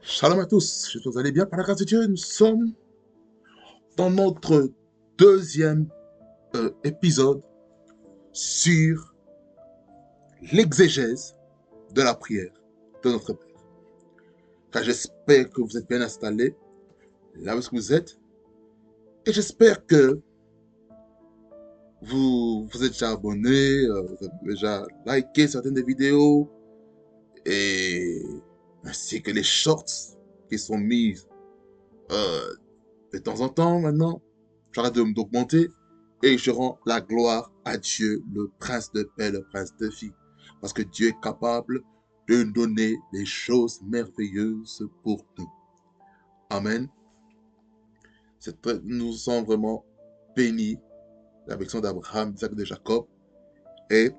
Shalom à tous, j'espère que vous allez bien par la grâce de Dieu. Nous sommes dans notre deuxième épisode sur l'exégèse de la prière de notre Père. Car j'espère que vous êtes bien installés là où vous êtes et j'espère que vous êtes déjà abonnés, vous avez déjà liké certaines des vidéos et ainsi que les shorts qui sont mises euh, de temps en temps maintenant. J'arrête d'augmenter et je rends la gloire à Dieu, le prince de paix, le prince de vie. Parce que Dieu est capable de donner des choses merveilleuses pour nous. Amen. Nous sommes vraiment bénis, la bénédiction d'Abraham, d'Isaac et de Jacob. Et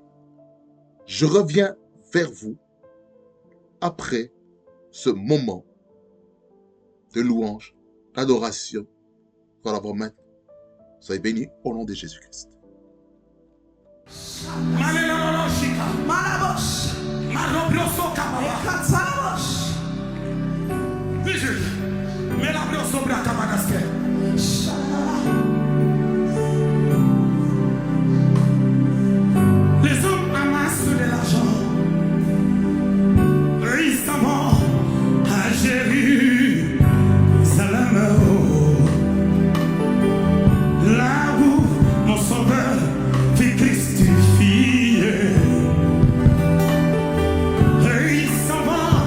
je reviens vers vous après ce moment de louange, d'adoration. Voilà, vous maintenant. Soyez bénis au nom de Jésus-Christ. Les hommes amassent de l'argent. Ils s'en vont à Jérusalem. Là où mon sauveur fut crucifié. Ils s'en vont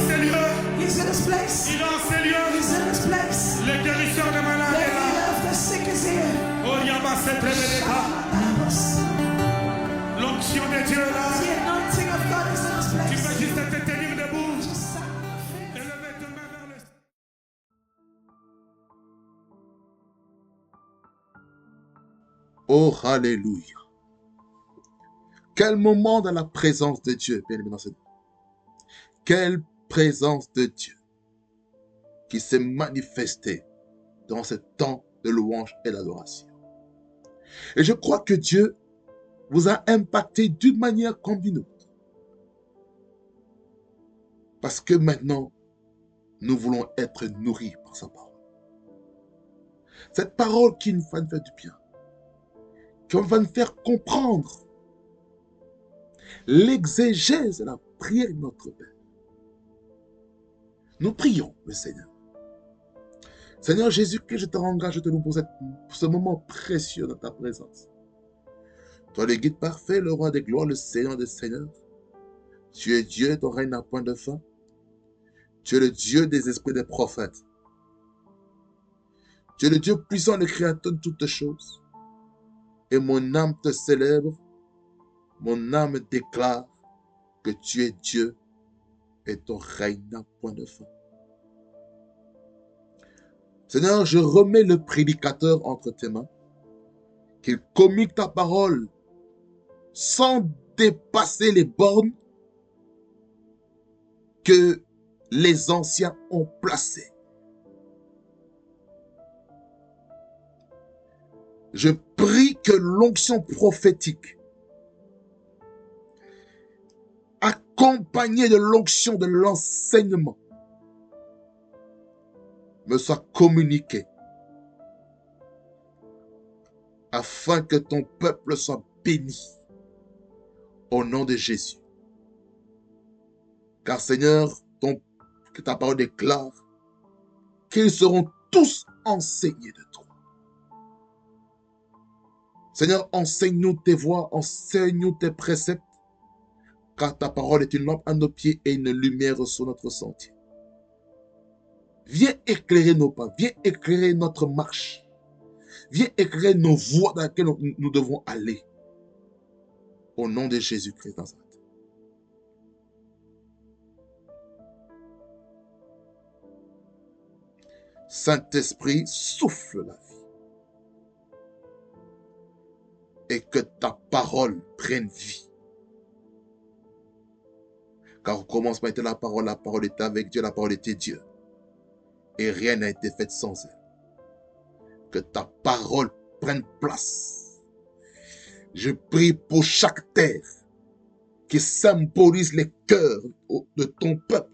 ces lieux. He's in this place. Il est en ces lieux. He's in this place. Le guérisseur de The malades est là. healer of the sick is here. Oh, Yaba, c'est très bien. L'onction de Dieu est là. The anointing of God is in this Tu place. peux juste te tenir debout. Just stand on your feet. Et lever tes mains vers le ciel. Oh, alléluia. Quel moment dans la présence de Dieu, bien aimé dans cette... Quelle présence de Dieu qui s'est manifestée dans ce temps de louange et d'adoration. Et je crois que Dieu vous a impacté d'une manière comme d'une autre. Parce que maintenant, nous voulons être nourris par sa parole. Cette parole qui va nous faire du bien, qui va nous faire comprendre l'exégèse de la prière de notre Père. Nous prions le Seigneur. Seigneur Jésus-Christ, je te rends grâce, je te loue pour ce moment précieux dans ta présence. Toi le guide parfait, le roi des gloires, le Seigneur des seigneurs. Tu es Dieu, ton règne n'a point de fin. Tu es le Dieu des esprits des prophètes. Tu es le Dieu puissant, le créateur de toutes choses. Et mon âme te célèbre, mon âme déclare que tu es Dieu et ton règne n'a point de fin. Seigneur, je remets le prédicateur entre tes mains, qu'il communique ta parole sans dépasser les bornes que les anciens ont placées. Je prie que l'onction prophétique, accompagnée de l'onction de l'enseignement, me soit communiquée afin que ton peuple soit béni au nom de Jésus. Car Seigneur, que ta parole déclare qu'ils seront tous enseignés de toi. Seigneur, enseigne-nous tes voies, enseigne-nous tes préceptes, car ta parole est une lampe à nos pieds et une lumière sur notre sentier. Viens éclairer nos pas, viens éclairer notre marche, viens éclairer nos voies dans lesquelles nous devons aller. Au nom de Jésus-Christ Nazareth. Saint-Esprit, souffle la vie. Et que ta parole prenne vie. Car au commencement était la parole était avec Dieu, la parole était Dieu. Et rien n'a été fait sans elle. Que ta parole prenne place. Je prie pour chaque terre qui symbolise les cœurs de ton peuple.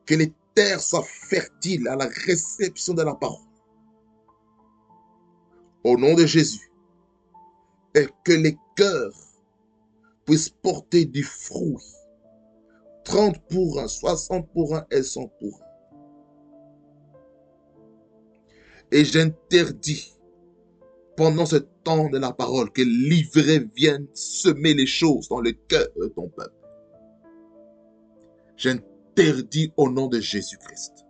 Que les terres soient fertiles à la réception de la parole. Au nom de Jésus. Et que les cœurs puissent porter du fruit. 30 pour 1, 60 pour 1 et 100 pour 1. Et j'interdis pendant ce temps de la parole que l'ivraie vienne semer les choses dans le cœur de ton peuple. J'interdis au nom de Jésus-Christ.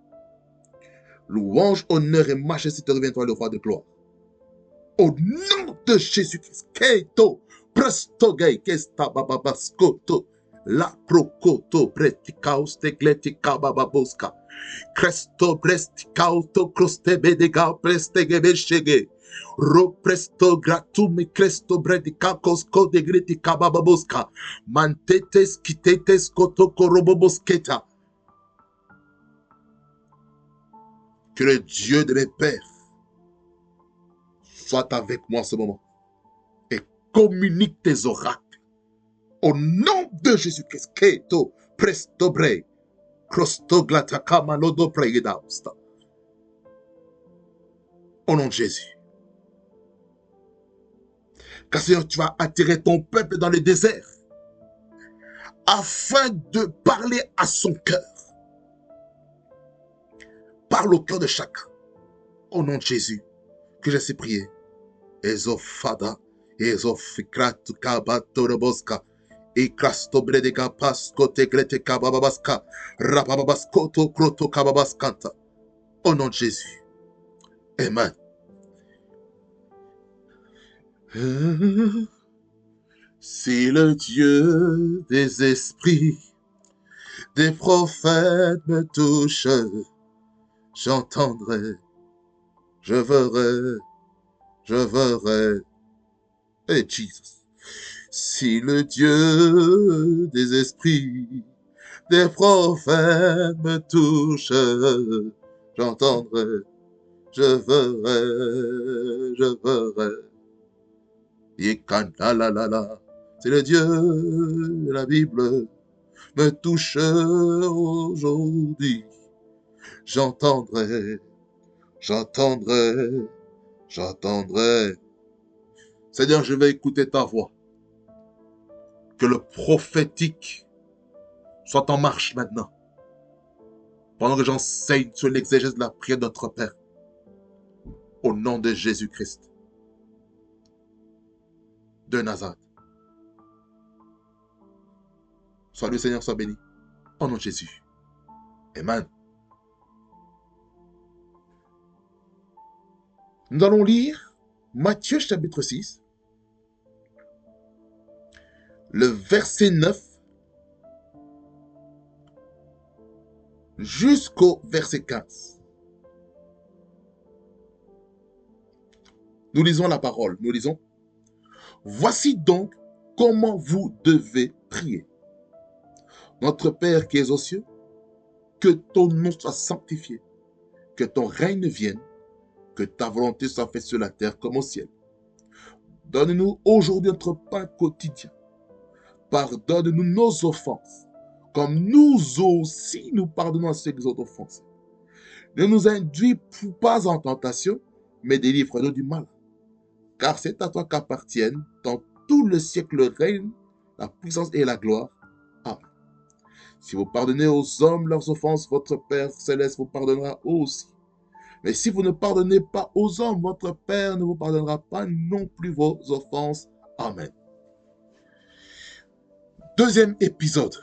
Louange, honneur et majesté te revient toi le roi de gloire. Au nom de Jésus-Christ. Keito, presto gay, kesta bababaskoto, la prokoto, pretikaus tegletika bababoska. Cresto presticauto croste bedega prestegebe shege. Ro presto gratume cresto bredicacos code gritica bababoska. Mantetes kitetes koto korobobosketa. Que le Dieu de mes pères soit avec moi en ce moment et communique tes oracles. Au nom de Jésus-Christ. Keto presto bre. Au nom de Jésus. Car Seigneur, tu vas attirer ton peuple dans le désert afin de parler à son cœur. Parle au cœur de chacun. Au nom de Jésus, que je sais prier. Ezofada, Ezofikratu Kabatoroboska, Et Krastobre de Kapas, Kote Grete Kababaska, Rababaskoto Kroto Kababaskanta. Au nom de Jésus. Amen. Si le Dieu des esprits, des prophètes me touche, j'entendrai, je verrai. Hey Jesus. Si le Dieu des esprits, des prophètes me touche, j'entendrai, je verrai. Yekandalalala. C'est le Dieu de la Bible me touche aujourd'hui. J'entendrai. Seigneur, je vais écouter ta voix. Que le prophétique soit en marche maintenant. Pendant que j'enseigne sur l'exégèse de la prière de notre Père. Au nom de Jésus-Christ. De Nazareth. Sois le Seigneur, sois béni. Au nom de Jésus. Amen. Nous allons lire Matthieu chapitre 6, le verset 9 jusqu'au verset 15. Nous lisons la parole. Nous lisons. Voici donc comment vous devez prier. Notre Père qui es aux cieux, que ton nom soit sanctifié, que ton règne vienne, que ta volonté soit faite sur la terre comme au ciel. Donne-nous aujourd'hui notre pain quotidien. Pardonne-nous nos offenses, comme nous aussi nous pardonnons à ceux qui nous ont offensés. Ne nous induis pas en tentation, mais délivre-nous du mal. Car c'est à toi qu'appartiennent dans tout le siècle le règne, la puissance et la gloire. Amen. Si vous pardonnez aux hommes leurs offenses, votre Père céleste vous pardonnera aussi. Mais si vous ne pardonnez pas aux hommes, votre Père ne vous pardonnera pas non plus vos offenses. Amen. Deuxième épisode,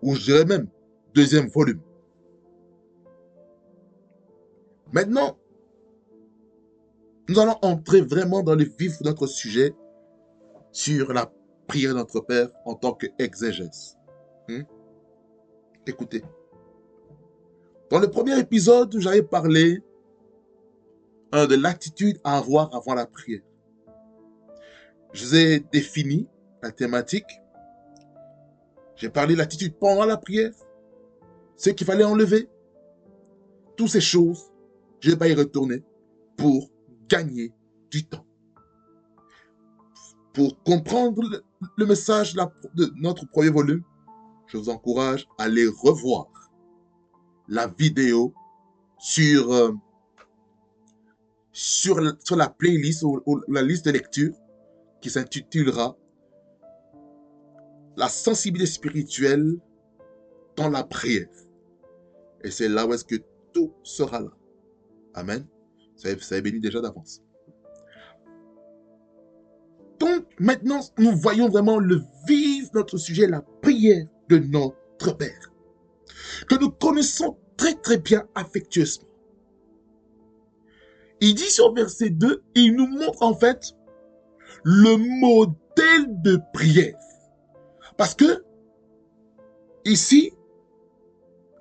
ou je dirais même deuxième volume. Maintenant, nous allons entrer vraiment dans le vif de notre sujet sur la prière de notre Père en tant qu'exégèse. Écoutez. Dans le premier épisode, j'avais parlé de l'attitude à avoir avant la prière. Je vous ai défini la thématique. J'ai parlé de l'attitude pendant la prière, ce qu'il fallait enlever. Toutes ces choses, je ne vais pas y retourner pour gagner du temps. Pour comprendre le message de notre premier volume, je vous encourage à aller revoir la vidéo sur la playlist ou la liste de lecture qui s'intitulera La sensibilité spirituelle dans la prière. Et c'est là où est-ce que tout sera là. Amen. Ça est béni déjà d'avance. Donc, maintenant, nous voyons vraiment le vif de notre sujet, la prière de notre Père, que nous connaissons très très bien affectueusement. Il dit sur verset 2, il nous montre en fait le modèle de prière. Parce que, ici,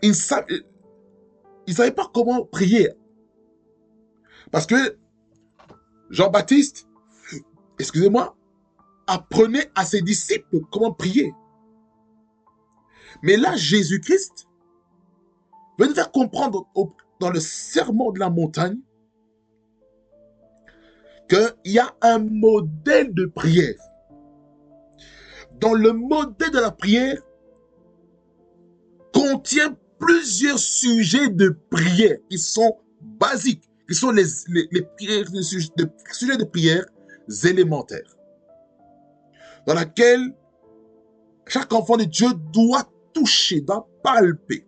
il ne savait pas comment prier. Parce que Jean-Baptiste, excusez-moi, apprenait à ses disciples comment prier. Mais là, Jésus-Christ veut nous faire comprendre dans le sermon de la montagne qu'il y a un modèle de prière. Dans le modèle de la prière contient plusieurs sujets de prière qui sont basiques, qui sont les sujets de prière élémentaires, dans laquelle chaque enfant de Dieu doit toucher, doit palper.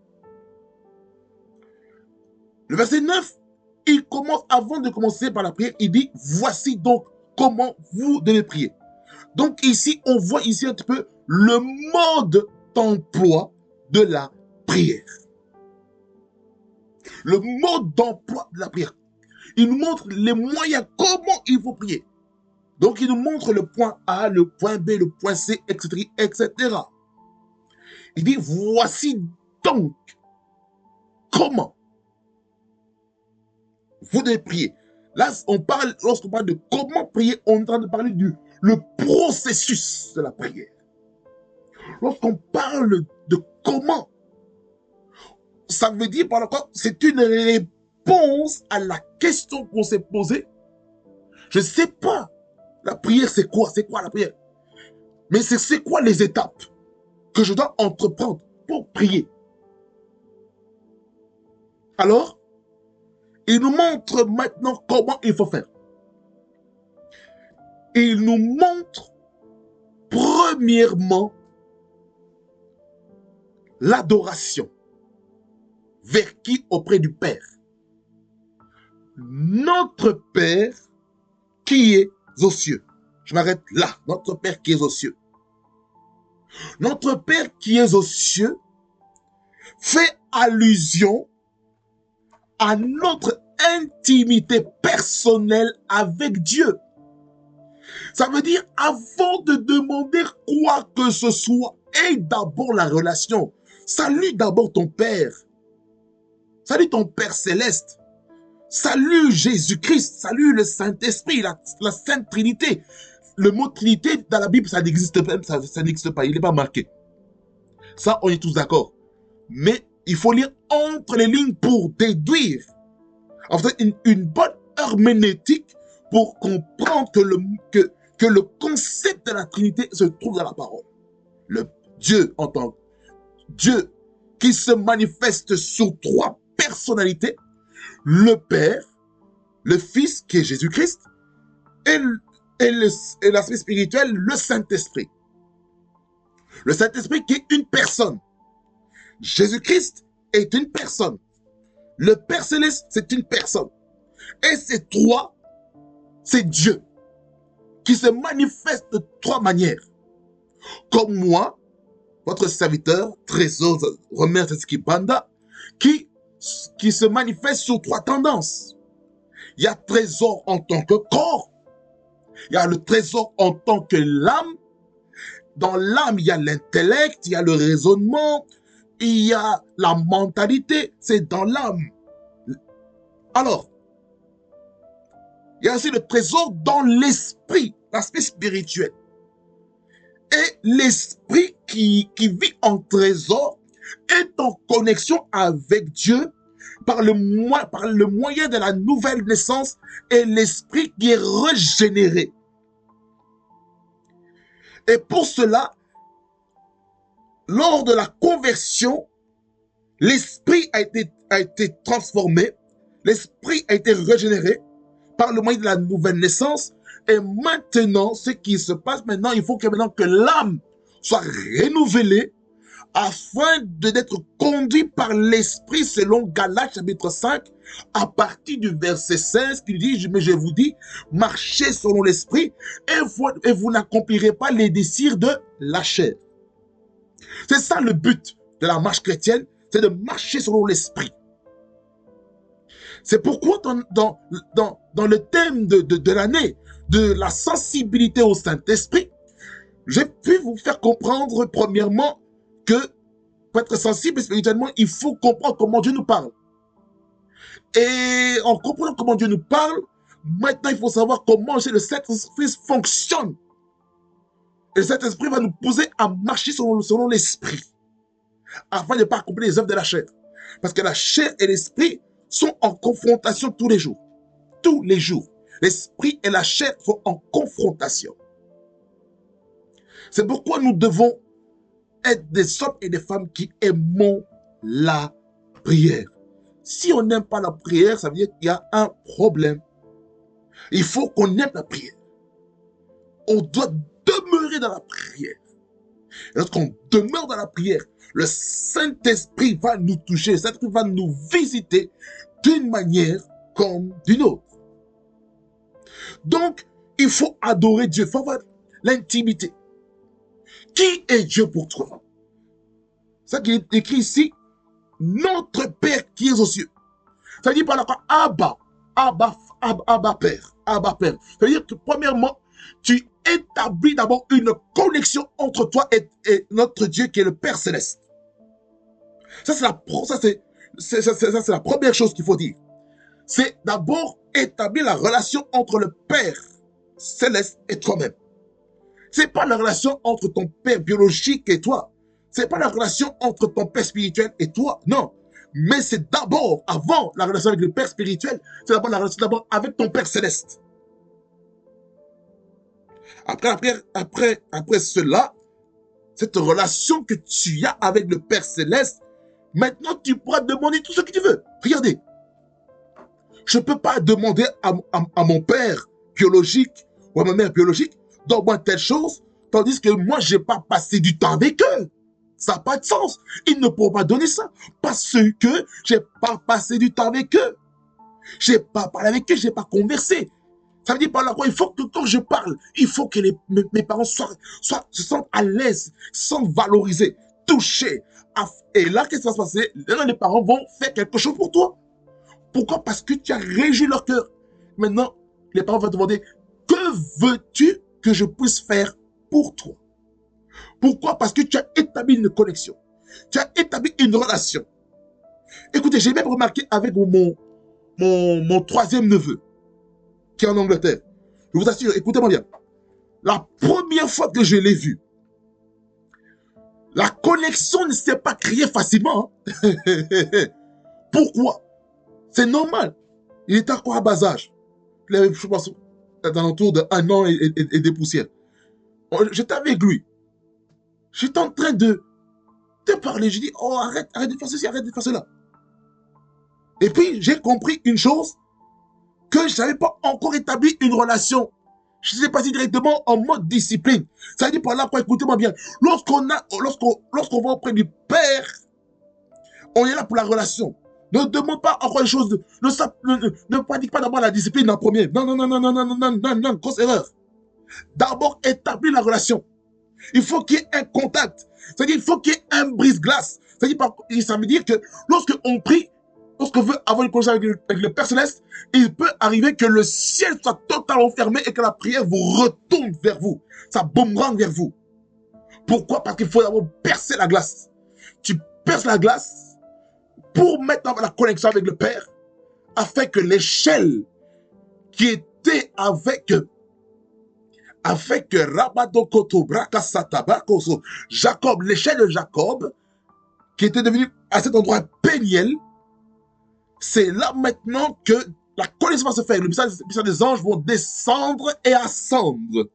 Le verset 9, il commence, avant de commencer par la prière, il dit, voici donc comment vous devez prier. Donc ici, on voit ici un petit peu le mode d'emploi de la prière. Le mode d'emploi de la prière. Il nous montre les moyens, comment il faut prier. Donc il nous montre le point A, le point B, le point C, etc., etc. Il dit, voici donc comment vous devez prier. Là, lorsqu'on parle de comment prier, on est en train de parler le processus de la prière. Lorsqu'on parle de comment, ça veut dire par quoi c'est une réponse à la question qu'on s'est posée. Je ne sais pas, la prière c'est quoi? C'est quoi la prière? Mais c'est quoi les étapes que je dois entreprendre pour prier? Alors, il nous montre maintenant comment il faut faire. Il nous montre premièrement l'adoration. Vers qui? Auprès du Père. Notre Père qui est aux cieux. Je m'arrête là. Notre Père qui est aux cieux. Notre Père qui est aux cieux fait allusion à notre intimité personnelle avec Dieu. Ça veut dire, avant de demander quoi que ce soit, aie d'abord la relation. Salue d'abord ton Père. Salue ton Père céleste. Salue Jésus-Christ. Salue le Saint-Esprit, la Sainte Trinité. Le mot Trinité, dans la Bible, ça n'existe pas. Ça n'existe pas. Il n'est pas marqué. Ça, on est tous d'accord. Mais il faut lire entre les lignes pour déduire. En fait, une bonne herméneutique pour comprendre que le concept de la Trinité se trouve dans la parole. Le Dieu en tant que Dieu qui se manifeste sous trois personnalités, le Père, le Fils qui est Jésus-Christ et l'aspect spirituel, le Saint-Esprit. Le Saint-Esprit qui est une personne. Jésus-Christ est une personne. Le Père Céleste, c'est une personne. Et ces trois, c'est Dieu qui se manifeste de trois manières. Comme moi, votre serviteur, Trésor Romer Banda, qui se manifeste sur trois tendances. Il y a trésor en tant que corps, il y a le trésor en tant que l'âme. Dans l'âme, il y a l'intellect, il y a le raisonnement, il y a la mentalité, c'est dans l'âme. Alors, il y a aussi le trésor dans l'esprit, l'aspect spirituel. Et l'esprit qui vit en trésor est en connexion avec Dieu par le moyen de la nouvelle naissance et l'esprit qui est régénéré. Et pour cela, lors de la conversion, l'esprit a été transformé, l'esprit a été régénéré par le moyen de la nouvelle naissance. Et maintenant, ce qui se passe maintenant, il faut que l'âme soit renouvelée afin d'être conduit par l'esprit selon Galates chapitre 5 à partir du verset 16 qui dit, mais je vous dis, marchez selon l'esprit et vous n'accomplirez pas les désirs de la chair. C'est ça le but de la marche chrétienne, c'est de marcher selon l'esprit. C'est pourquoi dans le thème de l'année, de la sensibilité au Saint-Esprit, j'ai pu vous faire comprendre premièrement que pour être sensible spirituellement, il faut comprendre comment Dieu nous parle. Et en comprenant comment Dieu nous parle, maintenant il faut savoir comment le Saint-Esprit fonctionne. Et le Saint-Esprit va nous pousser à marcher selon l'esprit, afin de ne pas accomplir les œuvres de la chair. Parce que la chair et l'esprit sont en confrontation tous les jours. Tous les jours. L'esprit et la chair sont en confrontation. C'est pourquoi nous devons être des hommes et des femmes qui aimons la prière. Si on n'aime pas la prière, ça veut dire qu'il y a un problème. Il faut qu'on aime la prière. On doit demeurer dans la prière. Et lorsqu'on demeure dans la prière, le Saint-Esprit va nous toucher, le Saint-Esprit va nous visiter d'une manière comme d'une autre. Donc, il faut adorer Dieu. Il faut avoir l'intimité. Qui est Dieu pour toi? C'est ça qu'il est écrit ici. Notre Père qui est aux cieux. Ça veut dire par là quoi? Abba, Père, Abba Père. Ça veut dire que premièrement, tu établis d'abord une connexion entre toi et notre Dieu qui est le Père Céleste. Ça, c'est la première chose qu'il faut dire. C'est d'abord établir la relation entre le Père Céleste et toi-même. C'est pas la relation entre ton père biologique et toi. C'est pas la relation entre ton père spirituel et toi. Non. Mais c'est d'abord, avant la relation avec le père spirituel, c'est d'abord la relation avec ton père céleste. Après cela, cette relation que tu as avec le père céleste, maintenant tu pourras demander tout ce que tu veux. Regardez. Je ne peux pas demander à mon père biologique ou à ma mère biologique donne-moi telle chose, tandis que moi, je n'ai pas passé du temps avec eux. Ça n'a pas de sens. Ils ne pourront pas donner ça parce que je n'ai pas passé du temps avec eux. Je n'ai pas parlé avec eux, je n'ai pas conversé. Ça veut dire par là quoi? Il faut que quand je parle, il faut que mes parents se sentent à l'aise, se sentent valorisés, touchés. Et là, qu'est-ce qui va se passer? Là, les parents vont faire quelque chose pour toi. Pourquoi? Parce que tu as réjoui leur cœur. Maintenant, les parents vont te demander, que veux-tu que je puisse faire pour toi? Pourquoi? Parce que tu as établi une connexion. Tu as établi une relation. Écoutez, j'ai même remarqué avec mon troisième neveu, qui est en Angleterre. Je vous assure, écoutez-moi bien. La première fois que je l'ai vu, la connexion ne s'est pas créée facilement. Hein. Pourquoi? C'est normal. Il était encore à bas âge. Il avait, je pense, d'entour d'1 an et des poussières. J'étais avec lui. J'étais en train de parler. J'ai dit, oh, arrête de faire ceci, arrête de faire cela. Et puis, j'ai compris une chose, que je n'avais pas encore établi une relation. Je suis passé directement en mode discipline. Ça veut dire par là, écoutez-moi bien, lorsqu'on va auprès du Père, on est là pour la relation. Ne demande pas encore une chose, ne pratique pas d'abord la discipline en premier. Non, grosse erreur. D'abord, établir la relation. Il faut qu'il y ait un contact. C'est-à-dire, il faut qu'il y ait un brise-glace. Ça veut dire que lorsqu'on prie, lorsqu'on veut avoir une conversation avec le Père Céleste, il peut arriver que le ciel soit totalement fermé et que la prière vous retourne vers vous. Ça boomerang vers vous. Pourquoi? Parce qu'il faut d'abord percer la glace. Tu perces la glace pour mettre en la connexion avec le Père, afin que l'échelle qui était avec Rabadokoto Brakasatabakoso, Jacob, l'échelle de Jacob, qui était devenue à cet endroit Péniel, c'est là maintenant que la connexion va se faire. Le message des anges vont descendre et ascendre.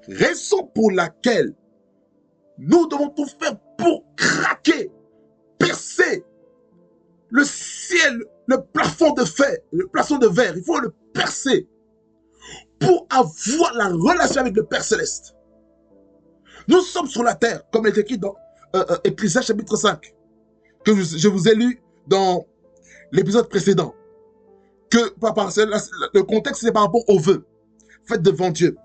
Raison pour laquelle nous devons tout faire pour craquer, percer le ciel, le plafond de fer, le plafond de verre. Il faut le percer pour avoir la relation avec le Père Céleste. Nous sommes sur la terre, comme il est écrit dans Ecclésiaste chapitre 5, que je vous ai lu dans l'épisode précédent. Le contexte, c'est par rapport aux vœux faits devant Dieu.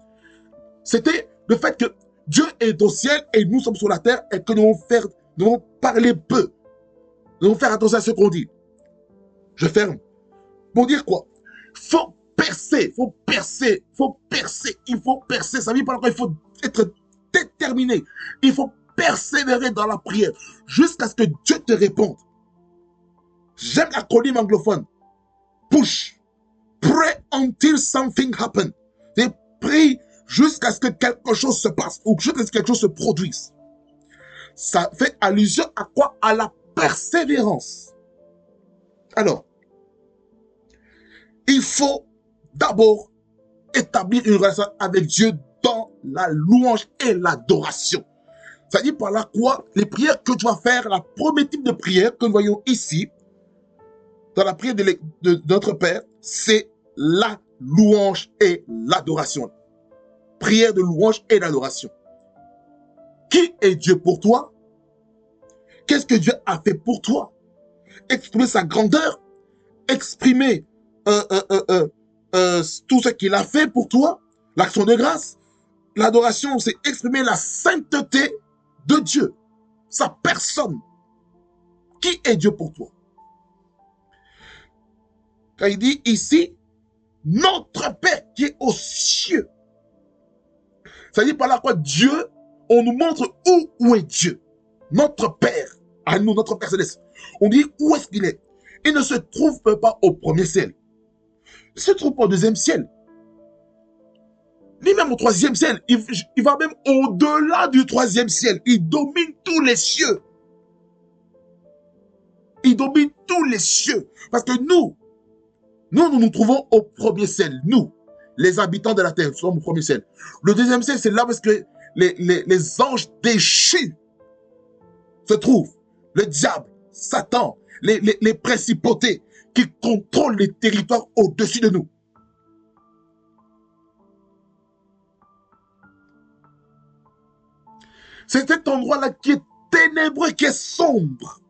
C'était le fait que Dieu est au ciel et nous sommes sur la terre et que nous devons parler peu. Nous devons faire attention à ce qu'on dit. Je ferme. Pour dire quoi? Il faut percer, il faut percer. Ça veut dire par là qu'il faut être déterminé. Il faut persévérer dans la prière jusqu'à ce que Dieu te réponde. J'aime l'acronyme anglophone. Push. Pray until something happens. Et prie jusqu'à ce que quelque chose se passe ou jusqu'à ce que quelque chose se produise. Ça fait allusion à quoi? À la persévérance. Alors, il faut d'abord établir une relation avec Dieu dans la louange et l'adoration. Ça dit par là quoi? Les prières que tu vas faire, la premier type de prière que nous voyons ici, dans la prière de notre Père, c'est la louange et l'adoration. Prière de louange et d'adoration. Qui est Dieu pour toi? Qu'est-ce que Dieu a fait pour toi? Exprimer sa grandeur, exprimer tout ce qu'il a fait pour toi, L'action de grâce, l'adoration, c'est exprimer la sainteté de Dieu, sa personne. Qui est Dieu pour toi? Quand il dit ici, notre Père qui est aux cieux. Ça dit par là quoi? Dieu, on nous montre où est Dieu. Notre Père, à nous, notre Père céleste. On dit où est-ce qu'il est. Il ne se trouve pas au premier ciel. Il se trouve pas au deuxième ciel. Ni même au troisième ciel. Il va même au-delà du troisième ciel. Il domine tous les cieux. Il domine tous les cieux. Parce que nous nous trouvons au premier ciel. Nous, les habitants de la terre, nous sommes au premier ciel. Le deuxième ciel, c'est là parce que les anges déchus se trouvent. Le diable, Satan, les principautés qui contrôlent les territoires au-dessus de nous. C'est cet endroit-là qui est ténébreux, qui est sombre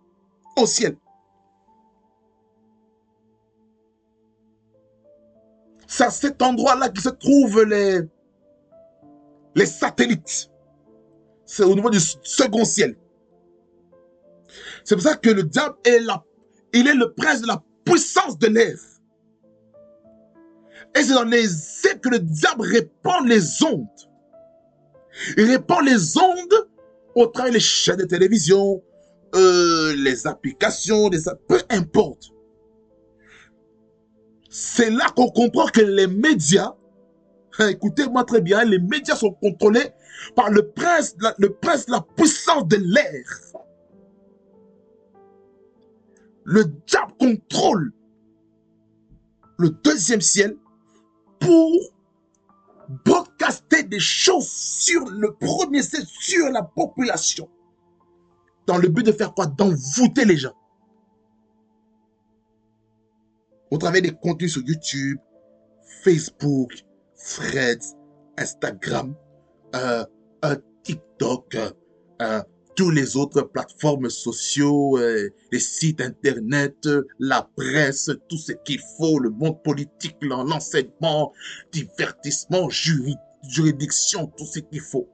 au ciel. C'est à cet endroit-là que se trouvent les satellites. C'est au niveau du second ciel. C'est pour ça que le diable il est le prince de la puissance de l'air. Et c'est dans les airs que le diable répand les ondes. Il répand les ondes au travers des chaînes de télévision, les applications, peu importe. C'est là qu'on comprend que les médias, écoutez-moi très bien, les médias sont contrôlés par le prince de la puissance de l'air. Le diable contrôle le deuxième ciel pour broadcaster des choses sur le premier ciel, sur la population. Dans le but de faire quoi? D'envoûter les gens. Au travers des contenus sur YouTube, Facebook, Threads, Instagram, TikTok, tous les autres plateformes sociaux, les sites internet, la presse, tout ce qu'il faut, le monde politique, l'enseignement, divertissement, juridiction, tout ce qu'il faut.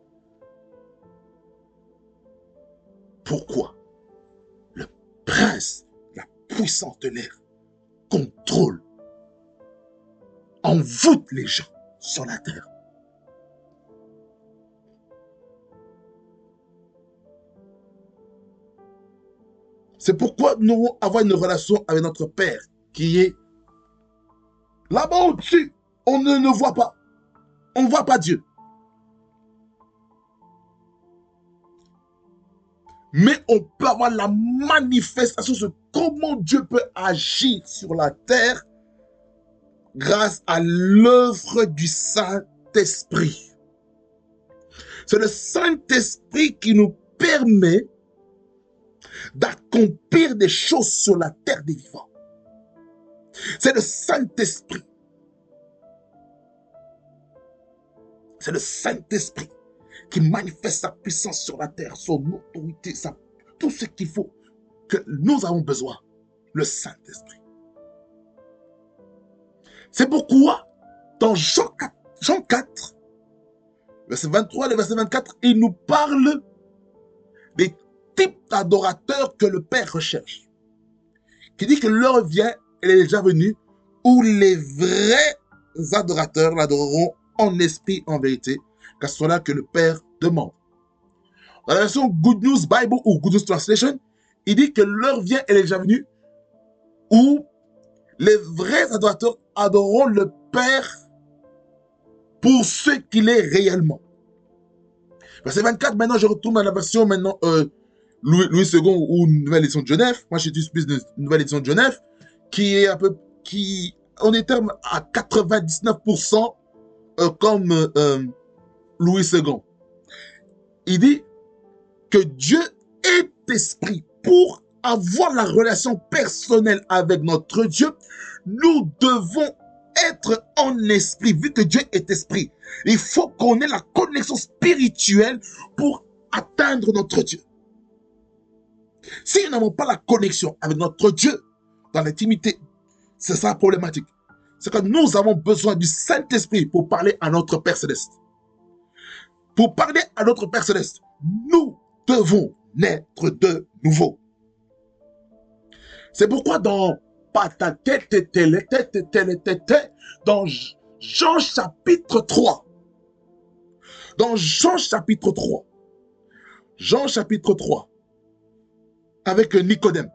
Pourquoi? Le prince, la puissance de l'air, contrôle, envoûte les gens sur la terre. C'est pourquoi nous devons avoir une relation avec notre Père qui est là-bas au-dessus. On ne le voit pas. On ne voit pas Dieu. Mais on peut avoir la manifestation de comment Dieu peut agir sur la terre grâce à l'œuvre du Saint-Esprit. C'est le Saint-Esprit qui nous permet d'accomplir des choses sur la terre des vivants. C'est le Saint-Esprit. C'est le Saint-Esprit qui manifeste sa puissance sur la terre, son autorité, tout ce qu'il faut que nous avons besoin. Le Saint-Esprit. C'est pourquoi, dans Jean 4, verset 23 et verset 24, il nous parle des types d'adorateurs que le Père recherche. Qui dit que l'heure vient, elle est déjà venue, où les vrais adorateurs l'adoreront en esprit, en vérité, car c'est cela que le Père demande. Dans la version Good News Bible ou Good News Translation, il dit que l'heure vient, elle est déjà venue, où les vrais adorateurs adoreront le Père pour ce qu'il est réellement. Verset 24, maintenant je retourne à la version Louis II ou Nouvelle Édition de Genève. Moi j'utilise plus de Nouvelle Édition de Genève, qui est on est terme à 99% comme Louis II. Il dit que Dieu est esprit. Pour avoir la relation personnelle avec notre Dieu, nous devons être en esprit, vu que Dieu est esprit. Il faut qu'on ait la connexion spirituelle pour atteindre notre Dieu. Si nous n'avons pas la connexion avec notre Dieu dans l'intimité, ce sera problématique. c'est que nous avons besoin du Saint-Esprit pour parler à notre Père Céleste. Pour parler à notre Père Céleste, nous devons naître de nouveau. C'est pourquoi dans dans Jean chapitre 3, dans Jean chapitre 3, Jean chapitre 3, avec Nicodème.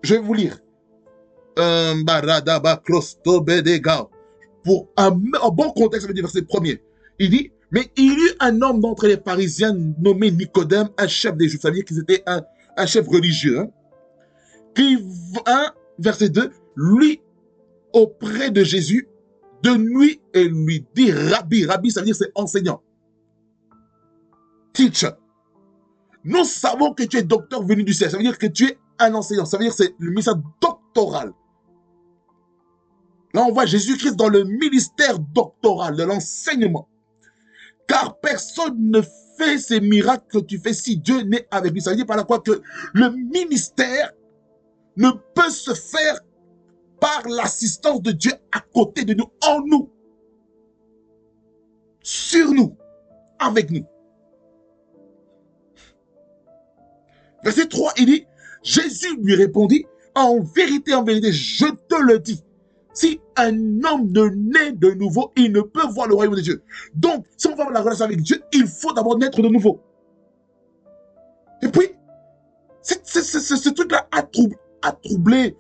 Je vais vous lire. Pour un bon contexte, du verset 1er. Il dit, mais il y eut un homme d'entre les pharisiens nommé Nicodème, un chef des Juifs. Ça veut dire qu'il était un chef religieux. Hein, qui vint, verset 2, lui auprès de Jésus de nuit et lui dit, Rabbi, Rabbi, ça veut dire c'est enseignant. Teacher. Nous savons que tu es docteur venu du ciel. Ça veut dire que tu es un enseignant. Ça veut dire que c'est le ministère doctoral. Là, on voit Jésus-Christ dans le ministère doctoral de l'enseignement. Car personne ne fait ces miracles que tu fais si Dieu n'est avec lui. Ça veut dire par là quoi que le ministère ne peut se faire par l'assistance de Dieu à côté de nous, en nous, sur nous, avec nous. Verset 3, il dit, Jésus lui répondit, en vérité, je te le dis, si un homme ne naît de nouveau, il ne peut voir le royaume de Dieu. Donc, si on veut avoir la relation avec Dieu, il faut d'abord naître de nouveau. Et puis, ce truc-là a troublé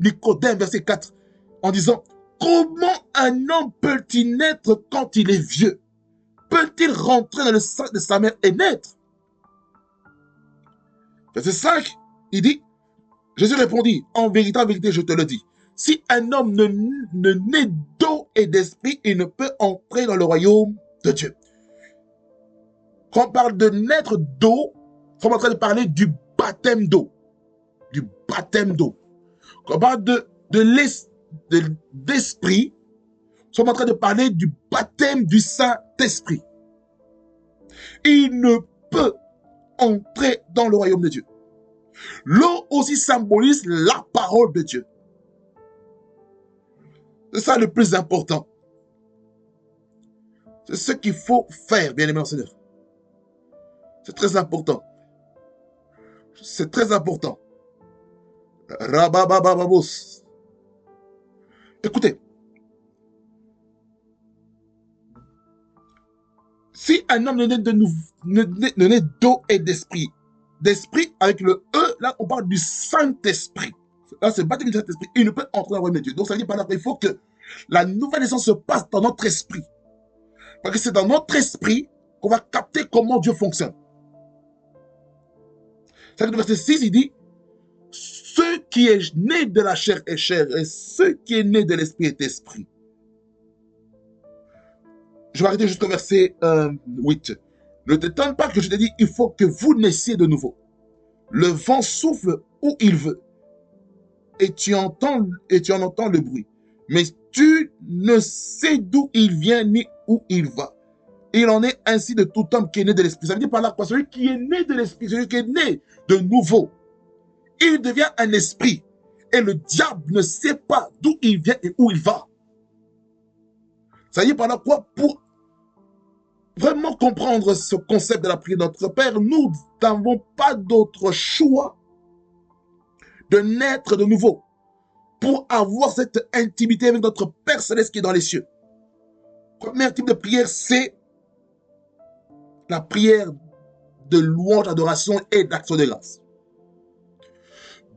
Nicodème, verset 4, en disant, comment un homme peut-il naître quand il est vieux? Peut-il rentrer dans le sein de sa mère et naître? Verset 5, il dit, Jésus répondit, en vérité, je te le dis, si un homme ne naît d'eau et d'esprit, il ne peut entrer dans le royaume de Dieu. Quand on parle de naître d'eau, on est en train de parler du baptême d'eau. Du baptême d'eau. Quand on parle d'esprit, on est en train de parler du baptême du Saint-Esprit. Il ne peut entrer dans le royaume de Dieu. L'eau aussi symbolise la parole de Dieu. C'est ça le plus important. C'est ce qu'il faut faire, bien-aimé Seigneur. C'est très important. C'est très important. Rababababos. Écoutez. Si un homme ne naît d'eau et d'esprit, d'esprit avec le E, là on parle du Saint-Esprit. Là c'est le baptême du Saint-Esprit. Il ne peut entrer dans le royaume de Dieu. Donc ça veut dire par là qu'il faut que la nouvelle naissance se passe dans notre esprit. Parce que c'est dans notre esprit qu'on va capter comment Dieu fonctionne. C'est le verset 6, il dit, ce qui est né de la chair est chair, et ce qui est né de l'esprit est esprit. Je vais arrêter jusqu'au verset 8. Ne t'étonne pas que je te dis, il faut que vous naissiez de nouveau. Le vent souffle où il veut, et tu en entends le bruit. Mais tu ne sais d'où il vient ni où il va. Il en est ainsi de tout homme qui est né de l'esprit. Ça veut dire par là quoi? Celui qui est né de l'esprit, celui qui est né de nouveau, il devient un esprit. Et le diable ne sait pas d'où il vient et où il va. Ça veut dire par là quoi? Pour vraiment comprendre ce concept de la prière de notre Père, nous n'avons pas d'autre choix de naître de nouveau pour avoir cette intimité avec notre Père Céleste qui est dans les cieux. Premier type de prière, c'est la prière de louange, d'adoration et d'action de grâce.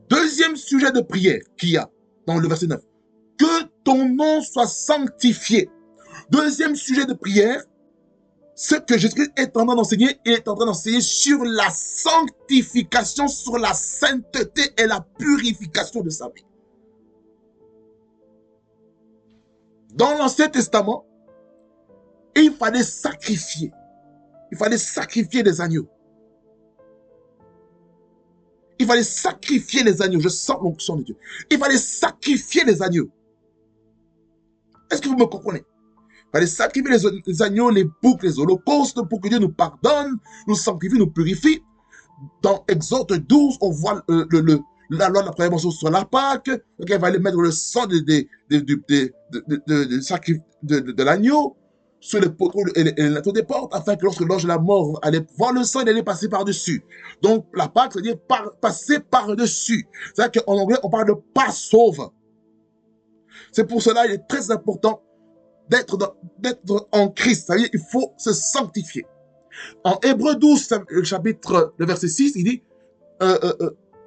Deuxième sujet de prière qu'il y a dans le verset 9. Que ton nom soit sanctifié. Deuxième sujet de prière, ce que Jésus est en train d'enseigner, il est en train d'enseigner sur la sanctification, sur la sainteté et la purification de sa vie. Dans l'Ancien Testament, il fallait sacrifier. Il fallait sacrifier des agneaux. Il fallait sacrifier les agneaux. Je sens l'onction de Dieu. Il fallait sacrifier les agneaux. Est-ce que vous me comprenez? Il fallait sacrifier les agneaux, les boucs, les holocaustes pour que Dieu nous pardonne, nous sanctifie, nous purifie. Dans Exode 12, on voit la loi de la première mention sur la Pâque, donc elle va aller mettre le sang de l'agneau sur les poteaux et l'entrée des portes, afin que lorsque l'ange de la mort allait voir le sang, il allait passer par-dessus. Donc la Pâque, c'est-à-dire passer par-dessus. C'est-à-dire qu'en anglais, on parle de Passover. C'est pour cela qu'il est très important d'être en Christ. C'est-à-dire qu'il faut se sanctifier. En Hébreux 12, le verset 6, il dit,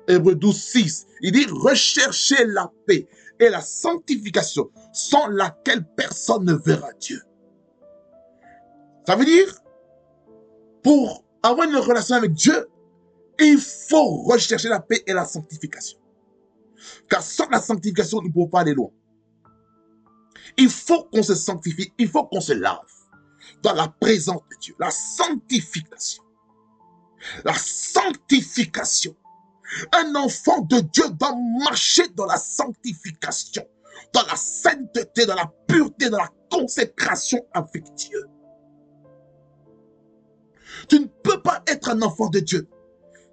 Hébreux 12, 6, il dit, recherchez la paix et la sanctification, sans laquelle personne ne verra Dieu. Ça veut dire, pour avoir une relation avec Dieu, il faut rechercher la paix et la sanctification. Car sans la sanctification, nous ne pouvons pas aller loin. Il faut qu'on se sanctifie, il faut qu'on se lave dans la présence de Dieu. La sanctification. La sanctification. Un enfant de Dieu doit marcher dans la sanctification, dans la sainteté, dans la pureté, dans la consécration avec Dieu. Tu ne peux pas être un enfant de Dieu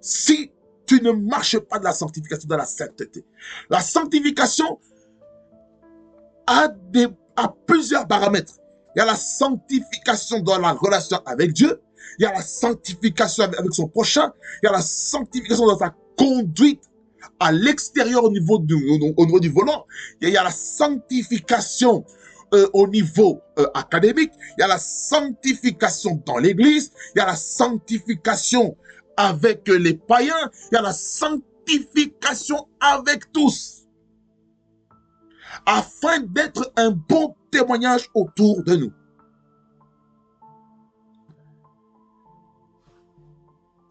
si tu ne marches pas dans la sanctification, dans la sainteté. La sanctification a plusieurs paramètres. Il y a la sanctification dans la relation avec Dieu, il y a la sanctification avec son prochain, il y a la sanctification dans sa conduite à l'extérieur au niveau du volant, il y a la sanctification au niveau académique, il y a la sanctification dans l'église, il y a la sanctification avec les païens, il y a la sanctification avec tous, afin d'être un bon témoignage autour de nous.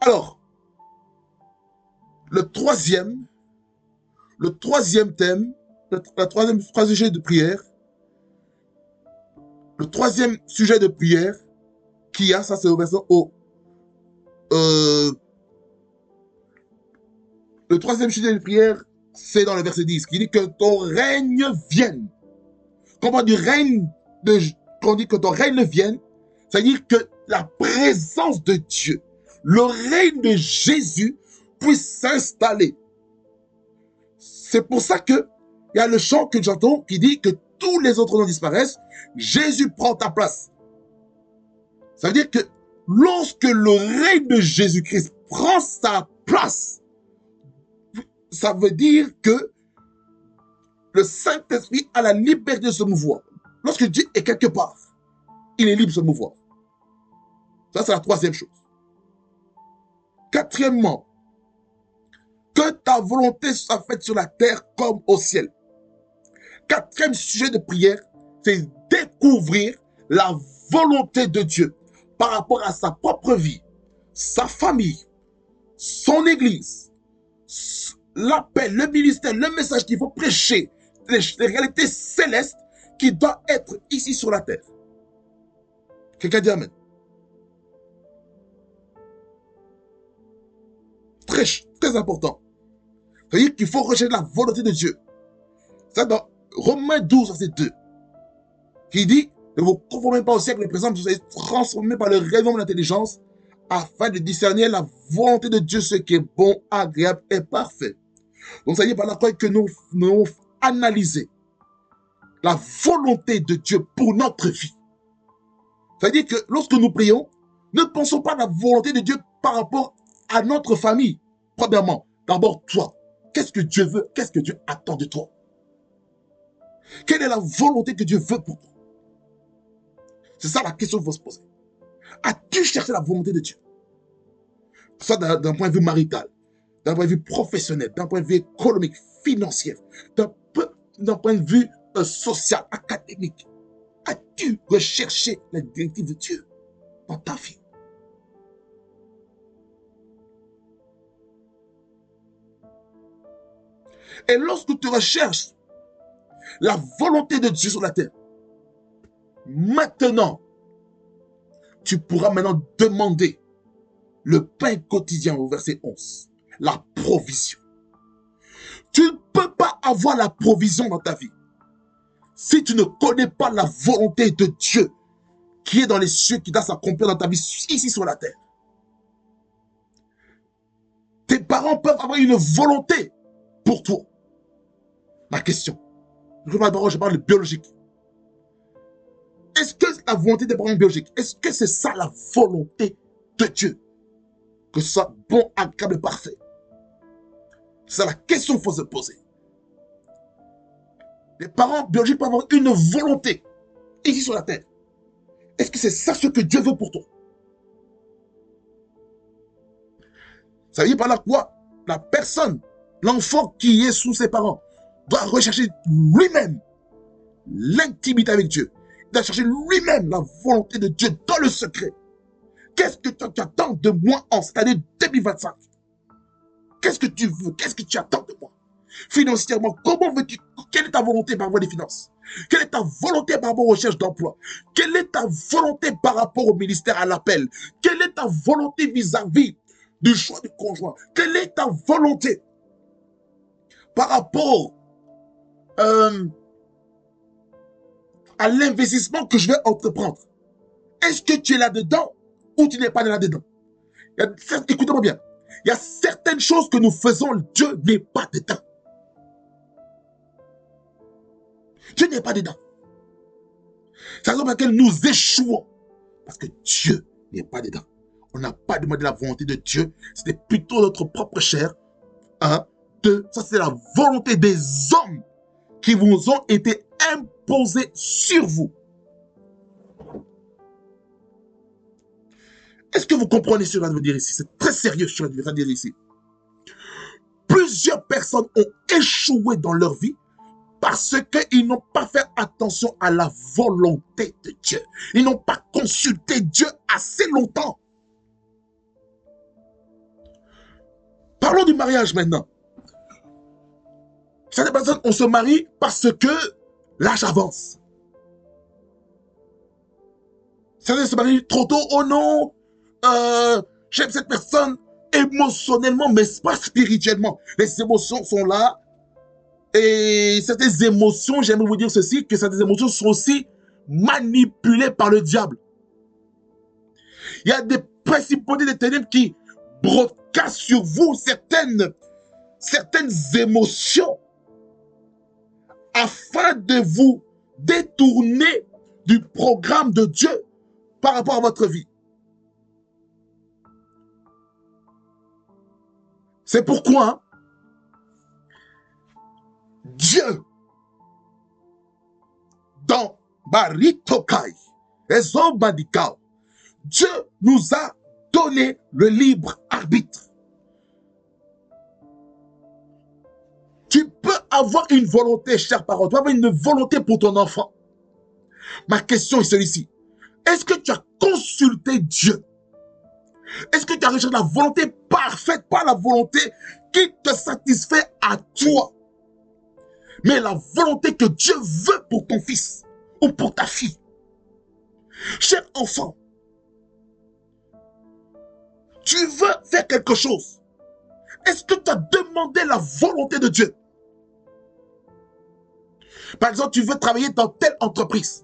Alors, le troisième thème, le troisième sujet de prière, le troisième sujet de prière qu'il y a, ça c'est au verset le troisième sujet de prière, c'est dans le verset 10, qui dit que ton règne vienne. Quand on dit quand on dit que ton règne vienne, c'est-à-dire que la présence de Dieu, le règne de Jésus puisse s'installer. C'est pour ça que il y a le chant que j'entends qui dit que tous les autres noms disparaissent, Jésus prend ta place. Ça veut dire que lorsque le règne de Jésus-Christ prend sa place, ça veut dire que le Saint-Esprit a la liberté de se mouvoir. Lorsque Dieu est quelque part, il est libre de se mouvoir. Ça, c'est la troisième chose. Quatrièmement, que ta volonté soit faite sur la terre comme au ciel. Quatrième sujet de prière, c'est découvrir la volonté de Dieu par rapport à sa propre vie, sa famille, son église, l'appel, le ministère, le message qu'il faut prêcher, les réalités célestes qui doivent être ici sur la terre. Quelqu'un dit Amen. Très important. C'est-à-dire qu'il faut rechercher la volonté de Dieu. C'est dans Romains 12, verset 2, qui dit, ne vous conformez pas au siècle présent, vous soyez transformés par le raisonnement de l'intelligence, afin de discerner la volonté de Dieu, ce qui est bon, agréable et parfait. Donc, c'est-à-dire par laquelle que nous analyser la volonté de Dieu pour notre vie. C'est-à-dire que lorsque nous prions, ne pensons pas à la volonté de Dieu par rapport à notre famille. Premièrement, d'abord toi. Qu'est-ce que Dieu veut? Qu'est-ce que Dieu attend de toi? Quelle est la volonté que Dieu veut pour toi? C'est ça la question qu'il faut se poser. As-tu cherché la volonté de Dieu? Soit d'un point de vue marital, d'un point de vue professionnel, d'un point de vue économique, financier, d'un point de vue social, académique. As-tu recherché la directive de Dieu dans ta vie? Et lorsque tu recherches la volonté de Dieu sur la terre, maintenant, tu pourras maintenant demander le pain quotidien au verset 11, la provision. Tu ne peux pas avoir la provision dans ta vie si tu ne connais pas la volonté de Dieu qui est dans les cieux, qui doit s'accomplir dans ta vie ici sur la terre. Tes parents peuvent avoir une volonté pour toi. Ma question. Je parle de biologique. Est-ce que la volonté des parents biologiques, est-ce que c'est ça la volonté de Dieu? Que ce soit bon, agréable, parfait. C'est la question qu'il faut se poser. Les parents biologiques peuvent avoir une volonté ici sur la terre. Est-ce que c'est ça ce que Dieu veut pour toi? Ça veut dire par là quoi? La personne, l'enfant qui est sous ses parents, doit rechercher lui-même l'intimité avec Dieu. Il doit chercher lui-même la volonté de Dieu dans le secret. Qu'est-ce que tu attends de moi en cette année 2025? Qu'est-ce que tu veux? Qu'est-ce que tu attends de moi? Financièrement, comment veux-tu? Quelle est ta volonté par rapport aux finances? Quelle est ta volonté par rapport aux recherches d'emploi? Quelle est ta volonté par rapport au ministère, à l'appel? Quelle est ta volonté vis-à-vis du choix du conjoint? Quelle est ta volonté par rapport à l'investissement que je vais entreprendre? Est-ce que tu es là-dedans ou tu n'es pas là-dedans? Écoutez-moi bien. Il y a certaines choses que nous faisons, Dieu n'est pas dedans. Dieu n'est pas dedans. C'est la raison pour laquelle nous échouons. Parce que Dieu n'est pas dedans. On n'a pas demandé la volonté de Dieu. C'était plutôt notre propre chair. Un, deux, ça c'est la volonté des hommes qui vous ont été imposés sur vous. Est-ce que vous comprenez ce que je viens de dire ici? C'est très sérieux ce que je viens de dire ici. Plusieurs personnes ont échoué dans leur vie parce qu'ils n'ont pas fait attention à la volonté de Dieu. Ils n'ont pas consulté Dieu assez longtemps. Parlons du mariage maintenant. Certaines personnes, on se marie parce que l'âge avance. Certaines se marient trop tôt. Oh non, j'aime cette personne émotionnellement, mais pas spirituellement. Les émotions sont là. Et certaines émotions, j'aimerais vous dire ceci, que certaines émotions sont aussi manipulées par le diable. Il y a des principautés des ténèbres qui broadcastent sur vous certaines émotions afin de vous détourner du programme de Dieu par rapport à votre vie. C'est pourquoi Dieu, dans Baritokai, Ezobadikao, Dieu nous a donné le libre arbitre. Tu peux avoir une volonté, chère parole, tu peux avoir une volonté pour ton enfant. Ma question est celle-ci. Est-ce que tu as consulté Dieu? Est-ce que tu as recherché la volonté parfaite, pas la volonté qui te satisfait à toi, mais la volonté que Dieu veut pour ton fils ou pour ta fille? Cher enfant, tu veux faire quelque chose. Est-ce que tu as demandé la volonté de Dieu? Par exemple, tu veux travailler dans telle entreprise.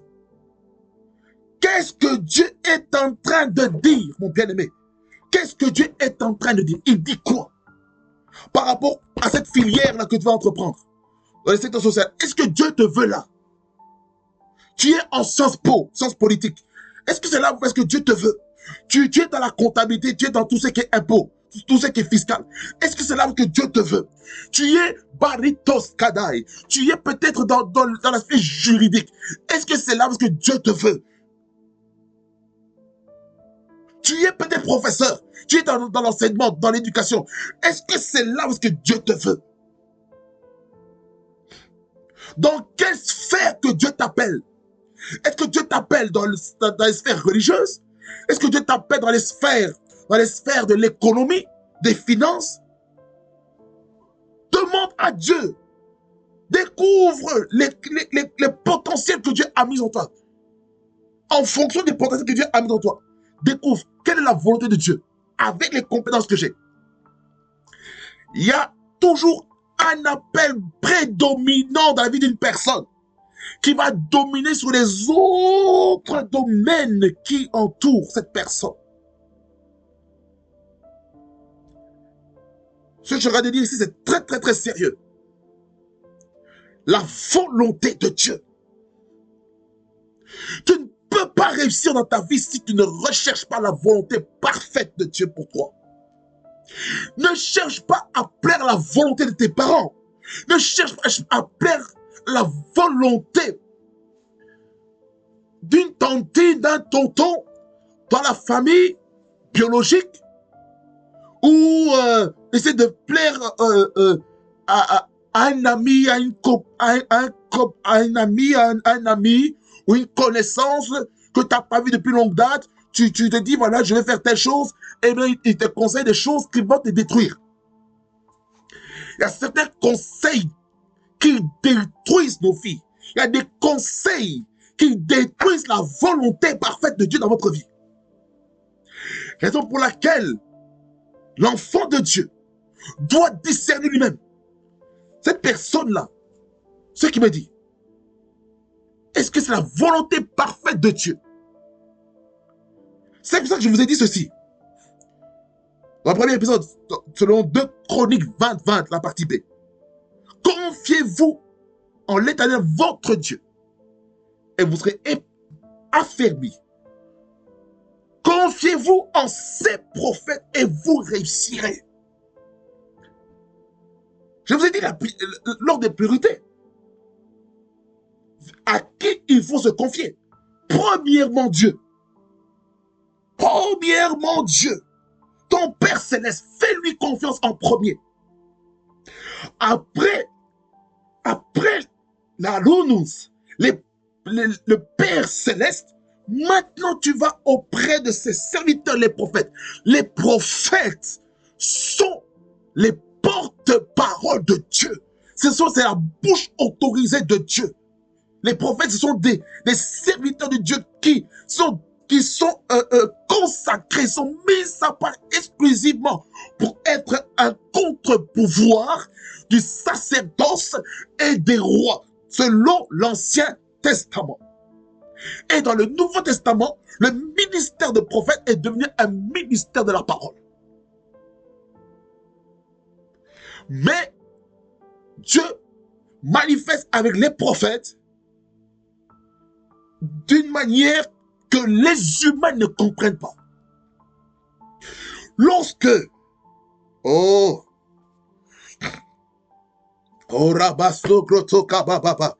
Qu'est-ce que Dieu est en train de dire, mon bien-aimé? Qu'est-ce que Dieu est en train de dire? Il dit quoi par rapport à cette filière-là que tu vas entreprendre dans le secteur social? Est-ce que Dieu te veut là? Tu es en sciences po, sciences politiques. Est-ce que c'est là parce que Dieu te veut? Tu es dans la comptabilité, tu es dans tout ce qui est impôt, tout ce qui est fiscal. Est-ce que c'est là que Dieu te veut? Tu es Baritos Kadai. Tu es peut-être dans l'aspect juridique. Est-ce que c'est là parce que Dieu te veut? Tu es peut-être professeur. Tu es dans l'enseignement, dans l'éducation. Est-ce que c'est là parce que Dieu te veut? Dans quelle sphère que Dieu t'appelle? Est-ce que Dieu t'appelle dans les sphères religieuses? Est-ce que Dieu t'appelle dans les sphères de l'économie, des finances? Demande à Dieu. Découvre les potentiels que Dieu a mis en toi. En fonction des potentiels que Dieu a mis en toi, découvre quelle est la volonté de Dieu avec les compétences que j'ai. Il y a toujours un appel prédominant dans la vie d'une personne qui va dominer sur les autres domaines qui entourent cette personne. Ce que je vais dire ici, c'est très, très, très sérieux. la volonté de Dieu. Tu ne peux pas réussir dans ta vie si tu ne recherches pas la volonté parfaite de Dieu pour toi. Ne cherche pas à plaire la volonté de tes parents. Ne cherche pas à plaire la volonté d'une tantine, d'un tonton dans la famille biologique, ou essayer de plaire à un ami, à un ami, ou une connaissance que tu n'as pas vu depuis longue date. Tu te dis, voilà, je vais faire telle chose, et bien il te conseille des choses qui vont te détruire. Il y a certains conseils qui détruisent nos vies. Il y a des conseils qui détruisent la volonté parfaite de Dieu dans votre vie. Raison pour laquelle l'enfant de Dieu doit discerner lui-même. Cette personne-là, ce qui me dit, est-ce que c'est la volonté parfaite de Dieu? C'est pour ça que je vous ai dit ceci. Dans le premier épisode, selon 2 Chroniques 20, la partie B. Confiez-vous en l'Éternel, votre Dieu, et vous serez affermis. Confiez-vous en ses prophètes et vous réussirez. Je vous ai dit lors des priorités. À qui il faut se confier? Premièrement Dieu. Premièrement Dieu. Ton Père Céleste, fais-lui confiance en premier. Après la l'annonce, le Père Céleste, maintenant tu vas auprès de ses serviteurs, les prophètes. Les prophètes sont les porte-paroles de Dieu. C'est la bouche autorisée de Dieu. Les prophètes, ce sont des serviteurs de Dieu qui sont consacrés, sont mis à part exclusivement pour être un contre-pouvoir du sacerdoce et des rois, selon l'Ancien Testament. Et dans le Nouveau Testament, le ministère de prophète est devenu un ministère de la parole. Mais Dieu manifeste avec les prophètes d'une manière que les humains ne comprennent pas. Lorsque, rabasso kroto kababa,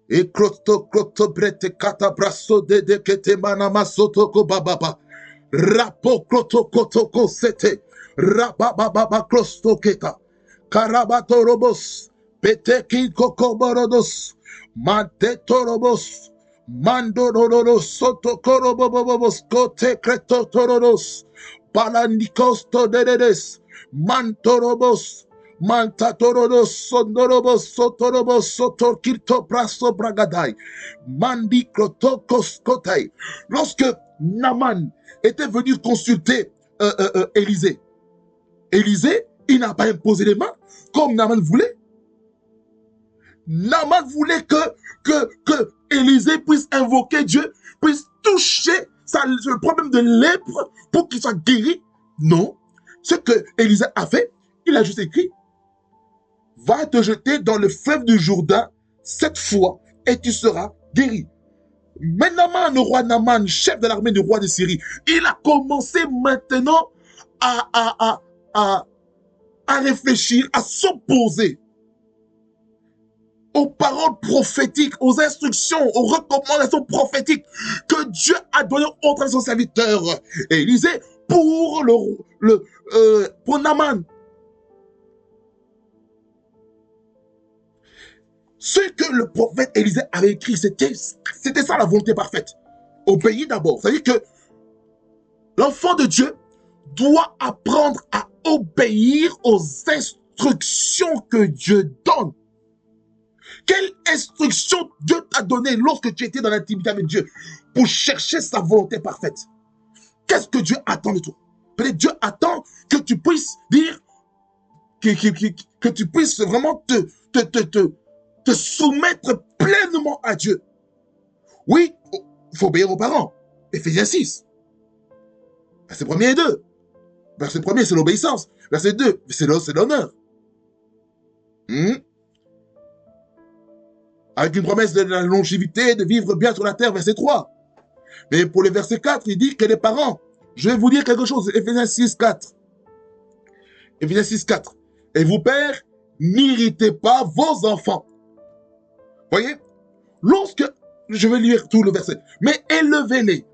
et kroto brete kata brasso de kete manama soto ko bababa, rapo kroto koto ko sete, rababa krosto keta, karabato robos, peteki kokoborodos, manteto robos, Mandororos soto korobobobos kote kreto tororos balandikos todedes mantorobos mantatorodos sondorobos sotorobos sotorkirto praso bragadai mandikrotokos kotai. Lorsque Naaman était venu consulter Élisée, il n'a pas imposé les mains comme Naaman voulait. Naaman voulait que Élisée puisse invoquer Dieu, puisse toucher le problème de lèpre pour qu'il soit guéri. Non. Ce que Élisée a fait, il a juste écrit, va te jeter dans le fleuve du Jourdain 7 fois et tu seras guéri. Mais Naaman, le roi Naaman, chef de l'armée du roi de Syrie, il a commencé maintenant à réfléchir, à s'opposer aux paroles prophétiques, aux instructions, aux recommandations prophétiques que Dieu a données au travers de son serviteur Élisée pour Naaman. Ce que le prophète Élisée avait écrit, c'était ça la volonté parfaite. Obéir d'abord. C'est-à-dire que l'enfant de Dieu doit apprendre à obéir aux instructions que Dieu donne. Quelle instruction Dieu t'a donnée lorsque tu étais dans l'intimité avec Dieu pour chercher sa volonté parfaite? Qu'est-ce que Dieu attend de toi? Peut-être Dieu attend que tu puisses dire, que tu puisses vraiment te soumettre pleinement à Dieu. Oui, il faut obéir aux parents. Éphésiens 6. Verset 1er et 2. Verset 1er, c'est l'obéissance. Verset 2, c'est l'honneur. avec une promesse de la longévité, de vivre bien sur la terre, verset 3. Mais pour le verset 4, il dit que les parents, je vais vous dire quelque chose, Éphésiens 6, 4. Éphésiens 6, 4. Et vous, pères, n'irritez pas vos enfants. Voyez, lorsque, je vais lire tout le verset, mais élevez-les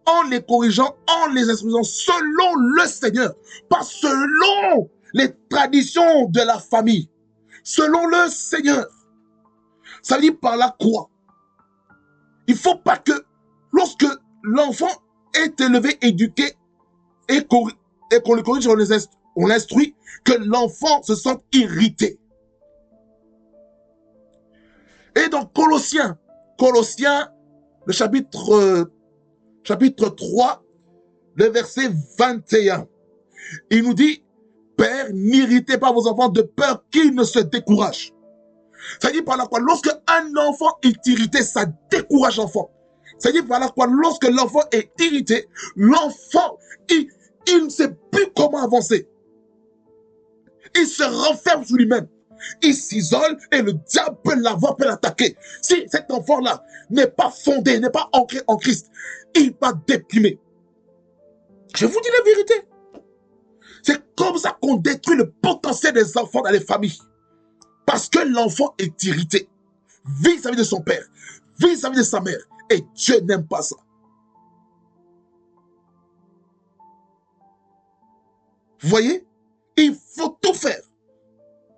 en les corrigeant, en les instruisant selon le Seigneur, pas selon les traditions de la famille, selon le Seigneur. Ça veut dire par là quoi? Il ne faut pas que, lorsque l'enfant est élevé, éduqué, et qu'on le corrige, on l'instruit, que l'enfant se sente irrité. Et dans Colossiens, le chapitre 3, le verset 21, il nous dit, Père, n'irritez pas vos enfants de peur qu'ils ne se découragent. Ça dit par là quoi, lorsque un enfant est irrité, ça décourage l'enfant. Ça dit par là quoi, lorsque l'enfant est irrité, l'enfant, il ne sait plus comment avancer. Il se renferme sur lui-même. Il s'isole et le diable peut l'avoir, peut l'attaquer. Si cet enfant-là n'est pas fondé, n'est pas ancré en Christ, il va déprimer. Je vous dis la vérité. C'est comme ça qu'on détruit le potentiel des enfants dans les familles. Parce que l'enfant est irrité vis-à-vis de son père, vis-à-vis de sa mère. Et Dieu n'aime pas ça. Vous voyez? Il faut tout faire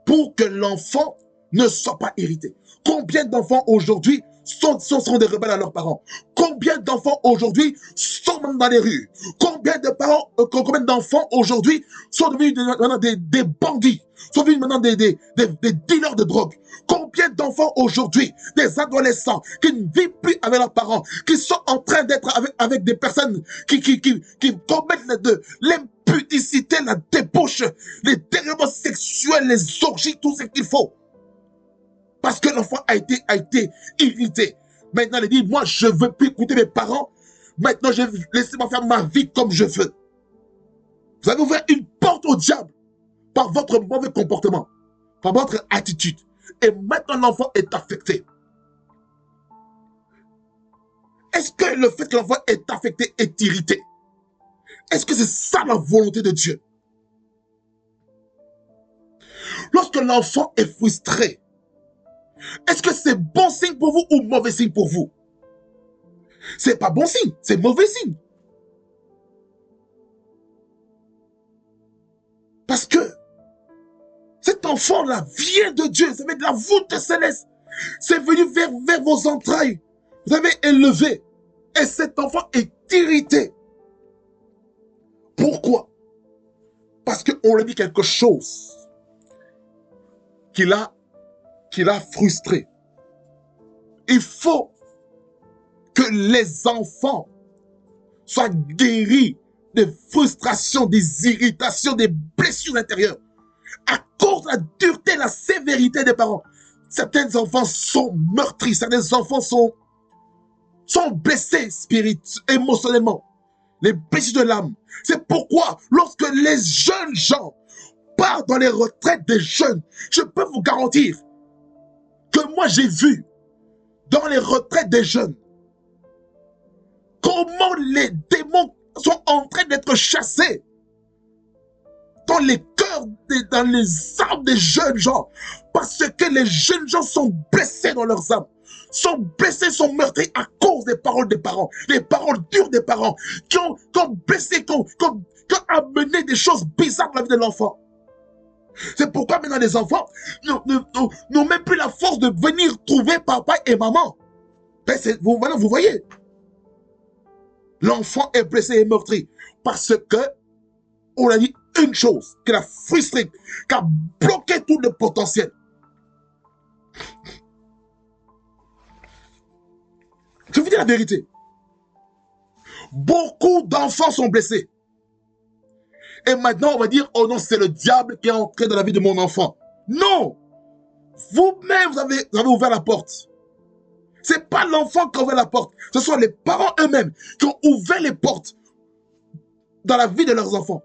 pour que l'enfant ne soit pas irrité. Combien d'enfants aujourd'hui sont des rebelles à leurs parents? Combien d'enfants aujourd'hui sont même dans les rues? Combien d'enfants aujourd'hui sont devenus maintenant des bandits? Sont devenus maintenant des dealers de drogue? Combien d'enfants aujourd'hui, des adolescents qui ne vivent plus avec leurs parents, qui sont en train d'être avec des personnes qui commettent de l'impudicité, la débauche, les dérèglements sexuels, les orgies, tout ce qu'il faut. Parce que l'enfant a été irrité. Maintenant, il dit, moi, je ne veux plus écouter mes parents. Maintenant, laissez-moi faire ma vie comme je veux. Vous avez ouvert une porte au diable par votre mauvais comportement, par votre attitude. Et maintenant, l'enfant est affecté. Est-ce que le fait que l'enfant est affecté est irrité? Est-ce que c'est ça la volonté de Dieu? Lorsque l'enfant est frustré, est-ce que c'est bon signe pour vous ou mauvais signe pour vous? C'est pas bon signe, c'est mauvais signe. Parce que cet enfant-là vient de Dieu, ça vient de la voûte céleste. C'est venu vers vos entrailles. Vous avez élevé. Et cet enfant est irrité. Pourquoi? Parce qu'on lui dit quelque chose qui l'a frustré. Il faut que les enfants soient guéris des frustrations, des irritations, des blessures intérieures. À cause de la dureté, la sévérité des parents. Certains enfants sont meurtris, certains enfants sont blessés émotionnellement. Les blessures de l'âme. C'est pourquoi, lorsque les jeunes gens partent dans les retraites des jeunes, je peux vous garantir que moi j'ai vu dans les retraites des jeunes comment les démons sont en train d'être chassés dans les cœurs, dans les âmes des jeunes gens, parce que les jeunes gens sont blessés dans leurs âmes, sont blessés, sont meurtris à cause des paroles des parents, les paroles dures des parents, qui ont blessé, qui ont amené des choses bizarres dans la vie de l'enfant. C'est pourquoi maintenant les enfants n'ont même plus la force de venir trouver papa et maman. Maintenant vous voyez, l'enfant est blessé et meurtri parce que on a dit une chose qui l'a frustré, qui a bloqué tout le potentiel. Je vous dis la vérité. Beaucoup d'enfants sont blessés. Et maintenant, on va dire, oh non, c'est le diable qui est entré dans la vie de mon enfant. Non! Vous-même, vous avez ouvert la porte. Ce n'est pas l'enfant qui a ouvert la porte. Ce sont les parents eux-mêmes qui ont ouvert les portes dans la vie de leurs enfants.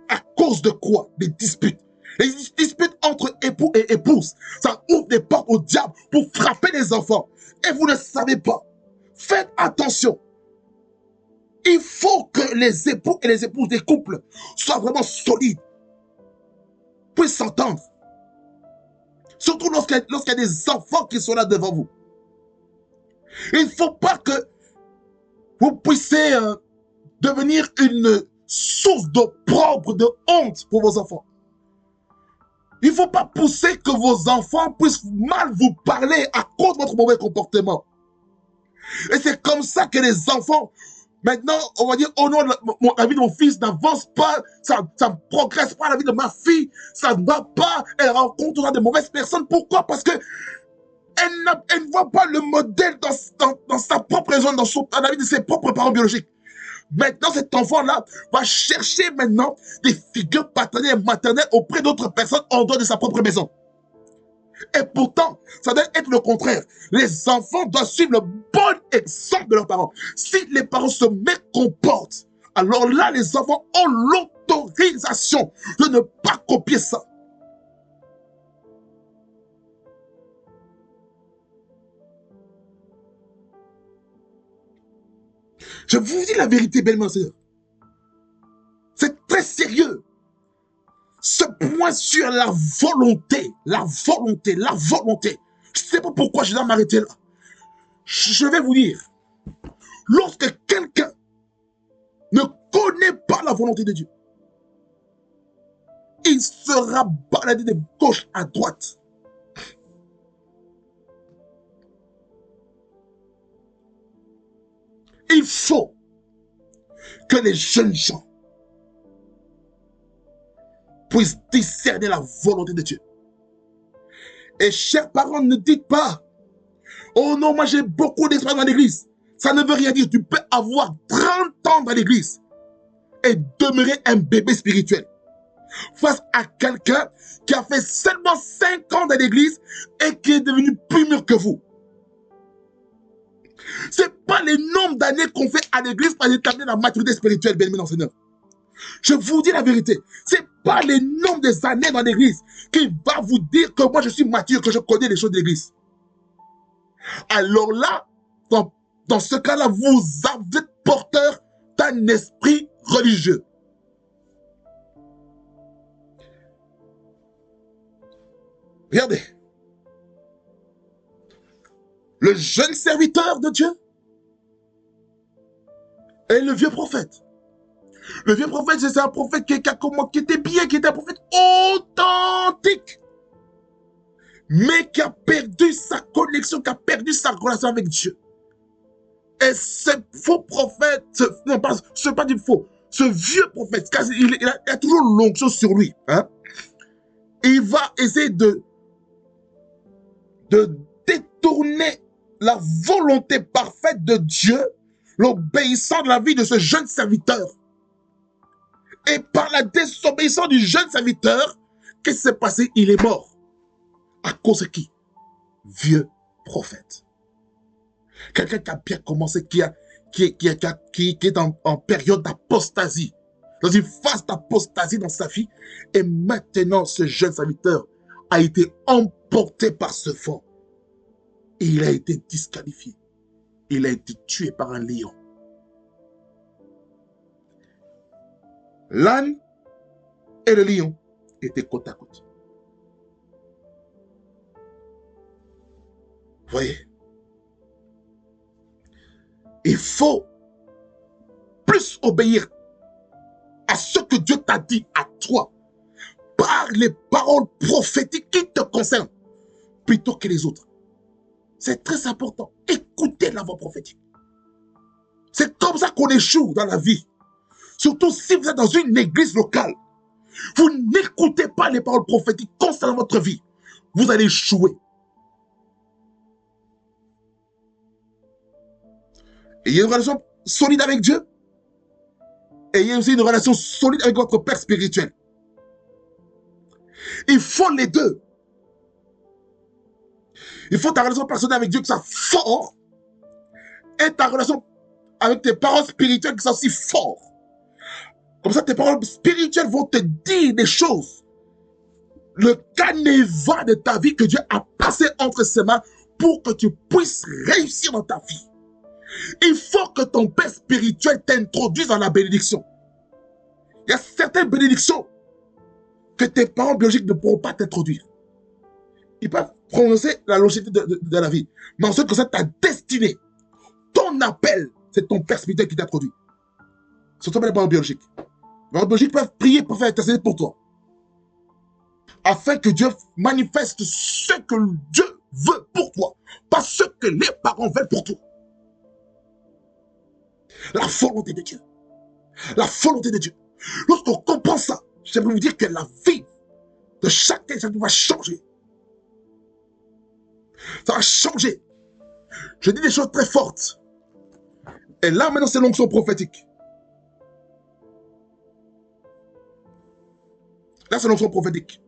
À cause de quoi? Des disputes, Les disputes entre époux et épouses, ça ouvre des portes au diable pour frapper les enfants. Et vous ne savez pas. Faites attention. Il faut que les époux et les épouses des couples soient vraiment solides, puissent s'entendre. Surtout lorsqu'il y a des enfants qui sont là devant vous. Il ne faut pas que vous puissiez devenir une source d'opprobre, de honte pour vos enfants. Il ne faut pas pousser que vos enfants puissent mal vous parler à cause de votre mauvais comportement. Et c'est comme ça que les enfants, maintenant, on va dire, oh non, la vie de mon fils n'avance pas, ça ne progresse pas, la vie de ma fille, ça ne va pas, elle rencontre de mauvaises personnes. Pourquoi? Parce que elle ne voit pas le modèle dans sa propre raison, dans la vie de ses propres parents biologiques. Maintenant, cet enfant-là va chercher maintenant des figures paternelles et maternelles auprès d'autres personnes en dehors de sa propre maison. Et pourtant, ça doit être le contraire. Les enfants doivent suivre le bon exemple de leurs parents. Si les parents se mécomportent, alors là, les enfants ont l'autorisation de ne pas copier ça. Je vous dis la vérité, belle sœur. C'est très sérieux. Ce point sur la volonté. Je ne sais pas pourquoi je dois m'arrêter là. Je vais vous dire. Lorsque quelqu'un ne connaît pas la volonté de Dieu, il sera baladé de gauche à droite. Il faut que les jeunes gens puissent discerner la volonté de Dieu. Et chers parents, ne dites pas, oh non, moi j'ai beaucoup d'expérience dans l'église. Ça ne veut rien dire. Tu peux avoir 30 ans dans l'église et demeurer un bébé spirituel face à quelqu'un qui a fait seulement 5 ans dans l'église et qui est devenu plus mûr que vous. Ce n'est pas les nombres d'années qu'on fait à l'église pour déterminer la maturité spirituelle, bien-aimés dans le Seigneur. Je vous dis la vérité. Ce n'est pas les nombres des années dans l'église qui va vous dire que moi je suis mature, que je connais les choses de l'église. Alors là, dans ce cas-là, vous êtes porteur d'un esprit religieux. Regardez. Le jeune serviteur de Dieu et le vieux prophète. Le vieux prophète, c'est un prophète qui était bien, qui était un prophète authentique, mais qui a perdu sa connexion, qui a perdu sa relation avec Dieu. Et ce faux prophète, non pas, ce n'est pas du faux, ce vieux prophète, car il a toujours l'onction sur lui. Hein? Il va essayer de détourner la volonté parfaite de Dieu, l'obéissance de la vie de ce jeune serviteur. Et par la désobéissance du jeune serviteur, qu'est-ce qui s'est passé? Il est mort. À cause de qui? Vieux prophète. Quelqu'un qui a bien commencé, qui est en période d'apostasie, dans une phase d'apostasie dans sa vie, et maintenant ce jeune serviteur a été emporté par ce vent. Et il a été disqualifié. Il a été tué par un lion. L'âne et le lion étaient côte à côte. Vous voyez? Il faut plus obéir à ce que Dieu t'a dit à toi par les paroles prophétiques qui te concernent plutôt que les autres. C'est très important. Écoutez la voix prophétique. C'est comme ça qu'on échoue dans la vie. Surtout si vous êtes dans une église locale. Vous n'écoutez pas les paroles prophétiques concernant votre vie. Vous allez échouer. Ayez une relation solide avec Dieu. Ayez aussi une relation solide avec votre père spirituel. Il faut les deux. Il faut ta relation personnelle avec Dieu qui soit forte et ta relation avec tes parents spirituels qui soit aussi forte. Comme ça, tes parents spirituels vont te dire des choses le canevas de ta vie que Dieu a passé entre ses mains pour que tu puisses réussir dans ta vie. Il faut que ton père spirituel t'introduise dans la bénédiction. Il y a certaines bénédictions que tes parents biologiques ne pourront pas t'introduire. Ils peuvent prononcer la longévité de la vie. Mais en ce qui concerne ta destinée, ton appel, c'est ton père spirituel qui t'introduit. Ce ne sont pas les parents biologiques. Les parents biologiques peuvent prier pour faire intercéder pour toi. Afin que Dieu manifeste ce que Dieu veut pour toi. Pas ce que les parents veulent pour toi. La volonté de Dieu. La volonté de Dieu. Lorsqu'on comprend ça, j'aimerais vous dire que la vie de chacun va changer. Ça va changer. Je dis des choses très fortes. Et là, maintenant, c'est l'onction prophétique. Là, c'est l'onction prophétique.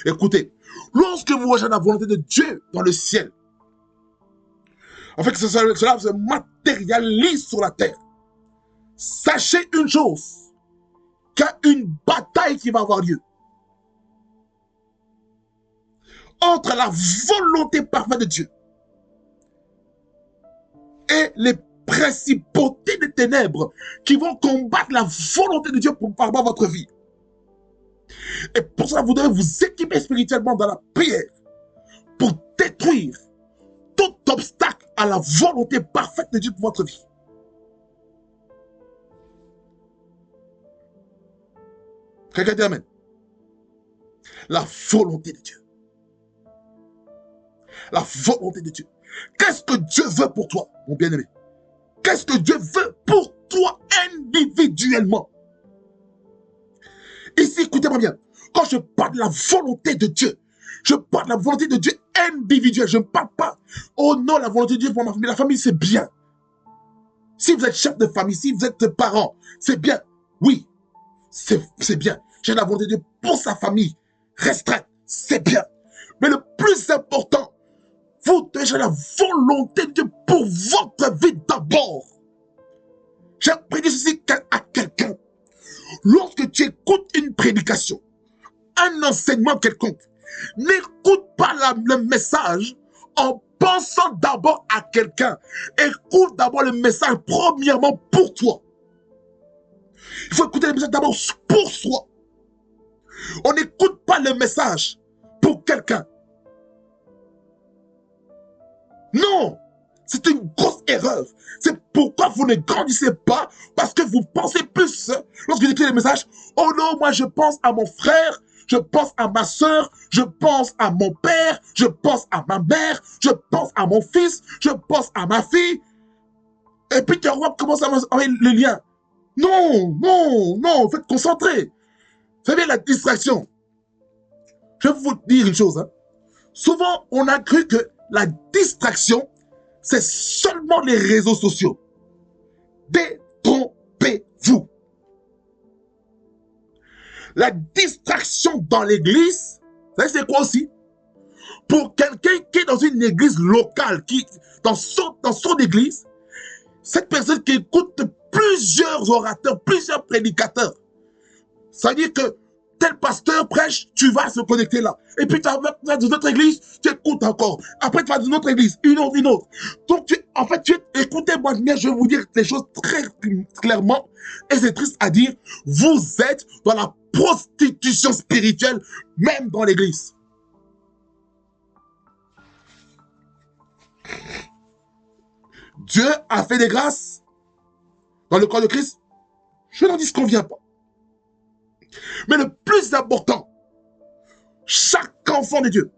Écoutez, lorsque vous recherchez la volonté de Dieu dans le ciel, en fait, cela se matérialise sur la terre. Sachez une chose, qu'il y a une bataille qui va avoir lieu entre la volonté parfaite de Dieu et les principautés des ténèbres qui vont combattre la volonté de Dieu pour avoir votre vie. Et pour cela, vous devez vous équiper spirituellement dans la prière pour détruire tout obstacle à la volonté parfaite de Dieu pour votre vie. Quelqu'un dit amen. La volonté de Dieu. La volonté de Dieu. Qu'est-ce que Dieu veut pour toi, mon bien-aimé? Qu'est-ce que Dieu veut pour toi individuellement? Ici, écoutez-moi bien. Quand je parle de la volonté de Dieu, je parle de la volonté de Dieu individuelle. Je ne parle pas, oh non, la volonté de Dieu pour ma famille. La famille, c'est bien. Si vous êtes chef de famille, si vous êtes parent, c'est bien. Oui, c'est bien. J'ai la volonté de Dieu pour sa famille restreinte, c'est bien. Mais le plus important, vous devez la volonté de Dieu pour votre vie d'abord. J'ai prédit ceci à quelqu'un. Lorsque tu écoutes une prédication, un enseignement quelconque, n'écoute pas le message en pensant d'abord à quelqu'un. Écoute d'abord le message premièrement pour toi. Il faut écouter le message d'abord pour soi. On n'écoute pas le message pour quelqu'un. Non, c'est une grosse erreur. C'est pourquoi vous ne grandissez pas, parce que vous pensez plus. Lorsque vous écoutez le message, oh non, moi je pense à mon frère, je pense à ma soeur, je pense à mon père, je pense à ma mère, je pense à mon fils, je pense à ma fille. Et puis tu commences à envoyer le lien. Non, non, non, faites concentrer. Vous savez, la distraction. Je vais vous dire une chose. Souvent, on a cru que la distraction, c'est seulement les réseaux sociaux. Détrompez-vous. La distraction dans l'église, vous savez c'est quoi aussi? Pour quelqu'un qui est dans une église locale, dans son église, cette personne qui écoute plusieurs orateurs, plusieurs prédicateurs, ça veut dire que tel pasteur prêche, tu vas se connecter là. Et puis tu vas dans une autre église, tu écoutes encore. Après tu vas dans une autre église, une autre. Donc écoutez-moi bien, je vais vous dire les choses très clairement. Et c'est triste à dire, vous êtes dans la prostitution spirituelle, même dans l'église. Dieu a fait des grâces dans le corps de Christ. Je n'en disconviens pas. Mais le plus important, chaque enfant de Dieu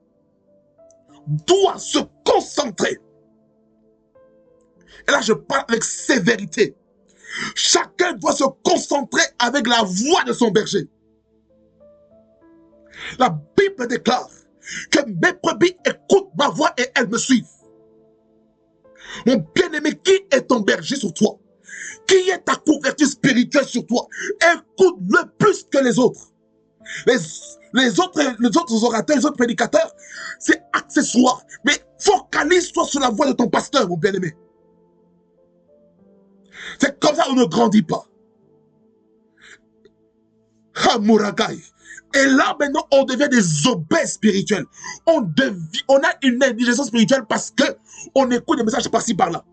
doit se concentrer. Et là, je parle avec sévérité. Chacun doit se concentrer avec la voix de son berger. La Bible déclare que mes brebis écoutent ma voix et elles me suivent. Mon bien-aimé, qui est ton berger sur toi? Qui est ta couverture spirituelle sur toi? Écoute-le plus que les autres. Les autres orateurs, les autres prédicateurs, c'est accessoire. Mais focalise-toi sur la voix de ton pasteur, mon bien-aimé. C'est comme ça qu'on ne grandit pas. Hamuragai. Et là, maintenant, on devient des obèses spirituels. On a une indigestion spirituelle parce qu'on écoute des messages par-ci, par-là.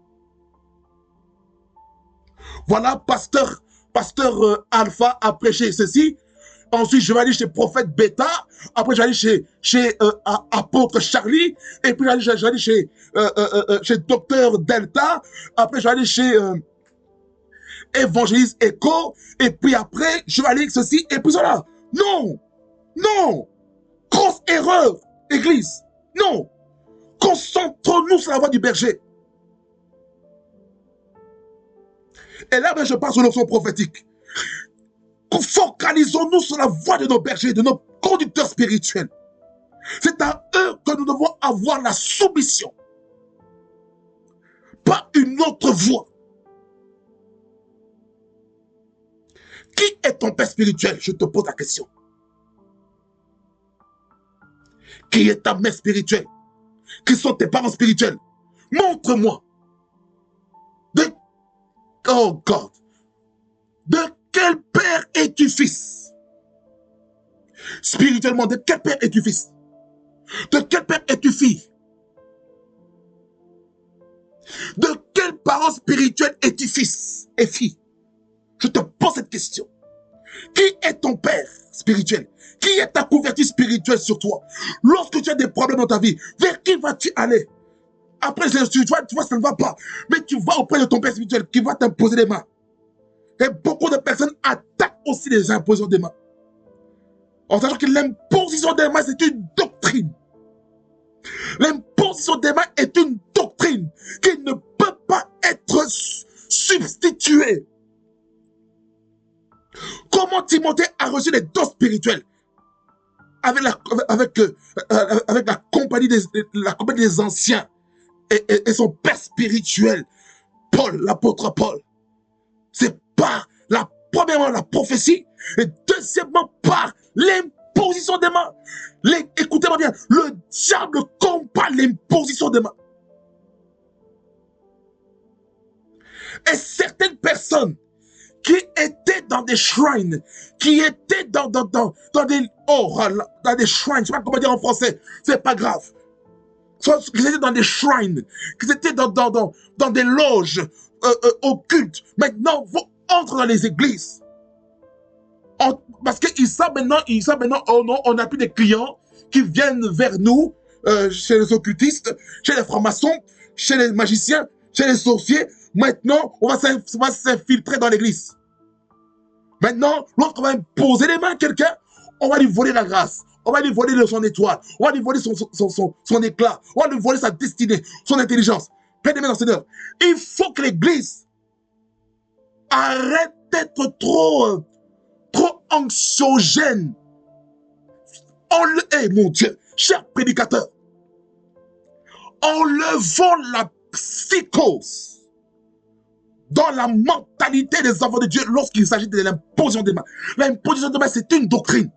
Voilà, pasteur Alpha a prêché ceci. Ensuite, je vais aller chez prophète Beta. Après, je vais aller chez apôtre Charlie. Et puis, je vais aller chez docteur Delta. Après, je vais aller chez évangéliste Echo. Et puis après, je vais aller ceci. Et puis cela. Non! Non! Grosse erreur, Église. Non! Concentrons-nous sur la voix du berger. Et là, ben, je parle sur l'option prophétique. Focalisons-nous sur la voix de nos bergers, de nos conducteurs spirituels. C'est à eux que nous devons avoir la soumission. Pas une autre voix. Qui est ton père spirituel? Je te pose la question. Qui est ta mère spirituelle? Qui sont tes parents spirituels? Montre-moi. Oh God. De quel père es-tu fils? Spirituellement, de quel père es-tu fils? De quel père es-tu fille? De quel parent spirituel es-tu fils et fille? Je te pose cette question. Qui est ton père spirituel? Qui est ta couverture spirituelle sur toi? Lorsque tu as des problèmes dans ta vie, vers qui vas-tu aller? Après, tu vois, ça ne va pas. Mais tu vas auprès de ton père spirituel qui va t'imposer les mains. Et beaucoup de personnes attaquent aussi les impositions des mains. En sachant que l'imposition des mains, c'est une doctrine. L'imposition des mains est une doctrine qui ne peut pas être substituée. Comment Timothée a reçu les dons spirituels avec la compagnie des anciens et son père spirituel, Paul, l'apôtre Paul. C'est par premièrement la prophétie et deuxièmement par l'imposition des mains. Écoutez-moi bien, le diable combat l'imposition des mains. Et certaines personnes qui étaient dans des shrines, qui étaient dans des shrines, je ne sais pas comment dire en français, c'est pas grave. Qui étaient dans des shrines, qui étaient dans des loges occultes. Maintenant, vous entrez dans les églises. Parce qu'ils savent maintenant, oh non, on n'a plus des clients qui viennent vers nous, chez les occultistes, chez les francs-maçons, chez les magiciens, chez les sorciers. Maintenant, on va s'infiltrer dans l'église. Maintenant, lorsqu'on va imposer les mains à quelqu'un, on va lui voler la grâce. On va lui voler son étoile. On va lui voler son éclat. On va lui voler sa destinée, son intelligence. Bien-aimés dans le Seigneur, il faut que l'église arrête d'être trop anxiogène. Mon Dieu, cher prédicateur, enlevons la psychose dans la mentalité des enfants de Dieu lorsqu'il s'agit de l'imposition des mains. L'imposition des mains, c'est une doctrine.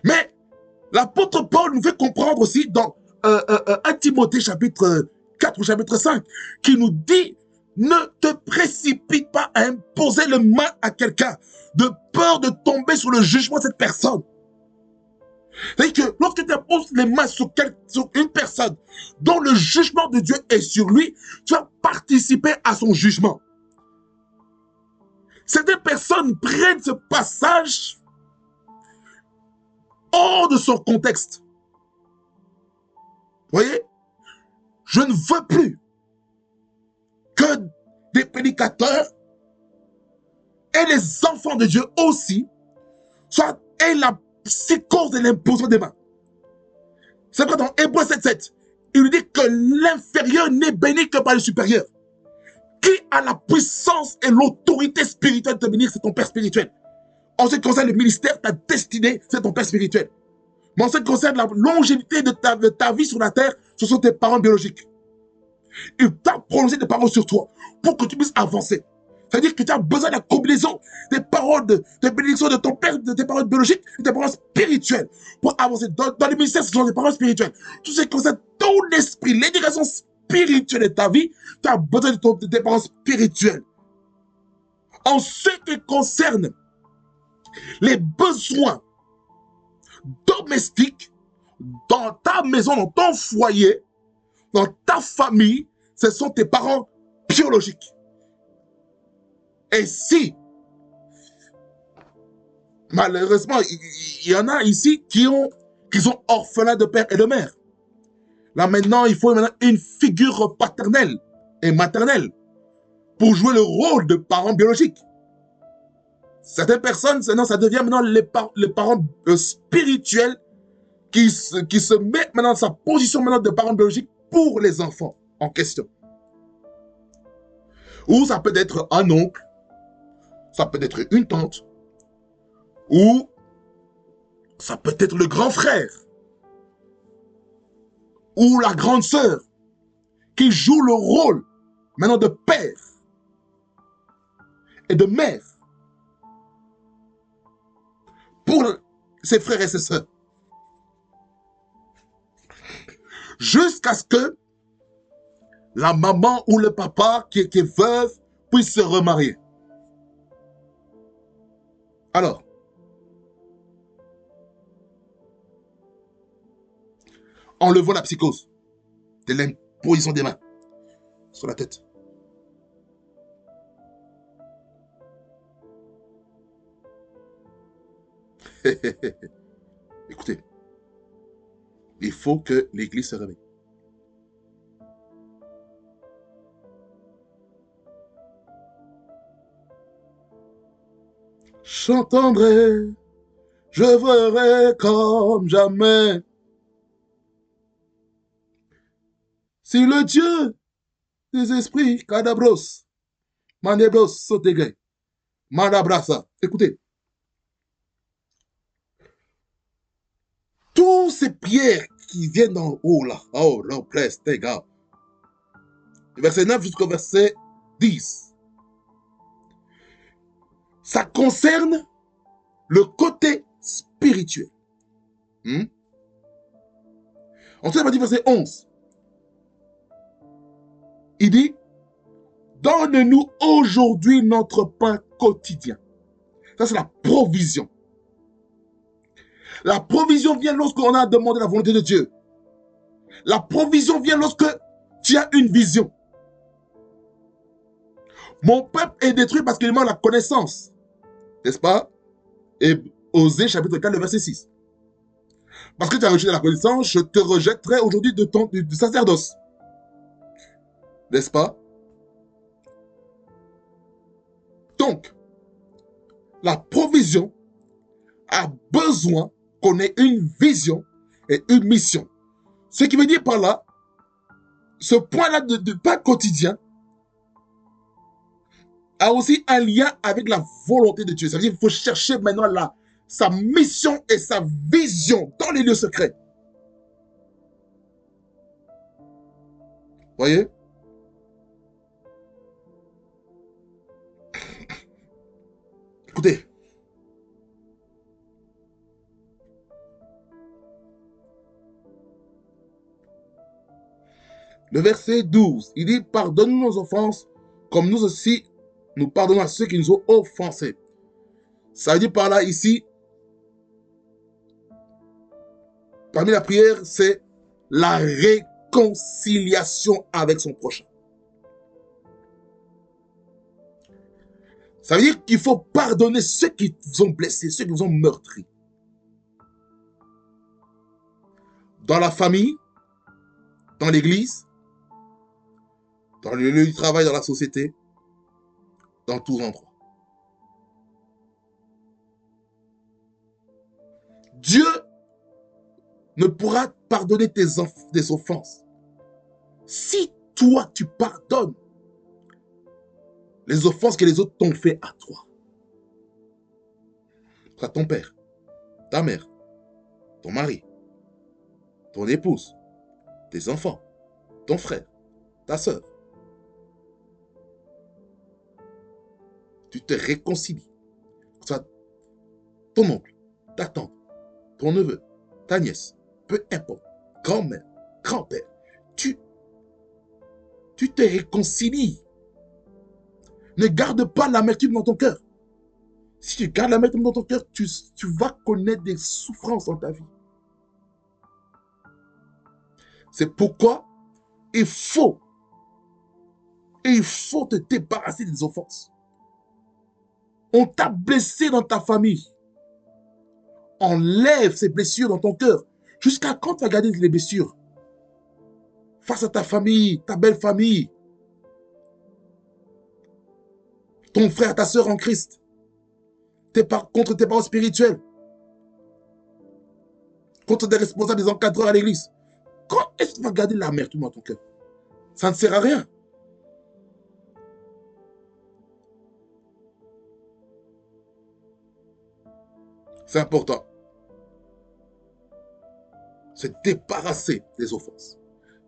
Mais l'apôtre Paul nous fait comprendre aussi dans 1 Timothée chapitre 4 ou chapitre 5, qui nous dit: ne te précipite pas à imposer les mains à quelqu'un, de peur de tomber sur le jugement de cette personne. C'est-à-dire que lorsque tu imposes les mains sur une personne dont le jugement de Dieu est sur lui, tu vas participer à son jugement. Certaines personnes prennent ce passage hors de son contexte. Vous voyez? Je ne veux plus que des prédicateurs et les enfants de Dieu aussi aient la psychose de l'imposition des mains. C'est vrai, dans Hébreux 7:7, il nous dit que l'inférieur n'est béni que par le supérieur. Qui a la puissance et l'autorité spirituelle de te bénir, c'est ton père spirituel. En ce qui concerne le ministère, ta destinée, c'est ton père spirituel. Mais en ce qui concerne la longévité de ta vie sur la terre, ce sont tes parents biologiques. Il t'a prononcé des paroles sur toi pour que tu puisses avancer. C'est-à-dire que tu as besoin de la combinaison des paroles de bénédiction de ton père, de tes paroles biologiques, de tes paroles spirituelles pour avancer. Dans les ministères, ce sont des paroles spirituelles. Tout ce qui concerne ton esprit, l'éducation spirituelle de ta vie, tu as besoin de tes paroles spirituelles. En ce qui concerne les besoins domestiques dans ta maison, dans ton foyer, dans ta famille, ce sont tes parents biologiques. Et si, malheureusement, il y en a ici qui sont orphelins de père et de mère. Là maintenant, il faut maintenant une figure paternelle et maternelle pour jouer le rôle de parents biologiques. Certaines personnes, ça devient maintenant les parents spirituels qui se mettent maintenant dans sa position maintenant de parents biologiques pour les enfants en question. Ou ça peut être un oncle, ça peut être une tante, ou ça peut être le grand frère, ou la grande sœur, qui joue le rôle maintenant de père et de mère pour ses frères et ses sœurs. Jusqu'à ce que la maman ou le papa qui est veuve puisse se remarier. Alors, enlevons la psychose de l'imposition des mains sur la tête. Écoutez, il faut que l'Église se réveille. J'entendrai, je verrai comme jamais. Si le Dieu des esprits, cadabros, manebros, sotegay, madabrasa. Écoutez, tous ces pierres qui viennent d'en haut là, oh, non, presse, tes gars. Verset 9 jusqu'au verset 10. Ça concerne le côté spirituel. Ensuite, il va dire verset 11. Il dit, donne-nous aujourd'hui notre pain quotidien. Ça, c'est la provision. La provision vient lorsqu'on a demandé la volonté de Dieu. La provision vient lorsque tu as une vision. Mon peuple est détruit parce qu'il manque la connaissance. N'est-ce pas? Et Osée chapitre 4, le verset 6. Parce que tu as rejeté la connaissance, je te rejetterai aujourd'hui du sacerdoce. N'est-ce pas? Donc, la provision a besoin qu'on ait une vision et une mission. Ce qui veut dire par là, ce point-là de pain quotidien a aussi un lien avec la volonté de Dieu. C'est-à-dire qu'il faut chercher maintenant sa mission et sa vision dans les lieux secrets. Voyez? Écoutez. Le verset 12, il dit, pardonne-nous nos offenses, comme nous aussi, nous pardonnons à ceux qui nous ont offensés. Ça veut dire par là, ici, parmi la prière, c'est la réconciliation avec son prochain. Ça veut dire qu'il faut pardonner ceux qui vous ont blessés, ceux qui vous ont meurtri. Dans la famille, dans l'église, dans le lieu du travail, dans la société, dans tous endroits. Dieu ne pourra pardonner tes offenses si toi tu pardonnes les offenses que les autres t'ont fait à toi. À ton père, ta mère, ton mari, ton épouse, tes enfants, ton frère, ta soeur. tu te réconcilies. Que ce soit ton oncle, ta tante, ton neveu, ta nièce, peu importe, grand-mère, grand-père, tu te réconcilies. Ne garde pas l'amertume dans ton cœur. Si tu gardes l'amertume dans ton cœur, tu vas connaître des souffrances dans ta vie. C'est pourquoi il faut te débarrasser des offenses. On t'a blessé dans ta famille. Enlève ces blessures dans ton cœur. Jusqu'à quand tu vas garder les blessures face à ta famille, ta belle famille, ton frère, ta soeur en Christ, contre tes parents spirituels, contre des responsables, des encadreurs à l'église. Quand est-ce que tu vas garder l'amertume dans ton cœur? Ça ne sert à rien. C'est important. Se débarrasser des offenses.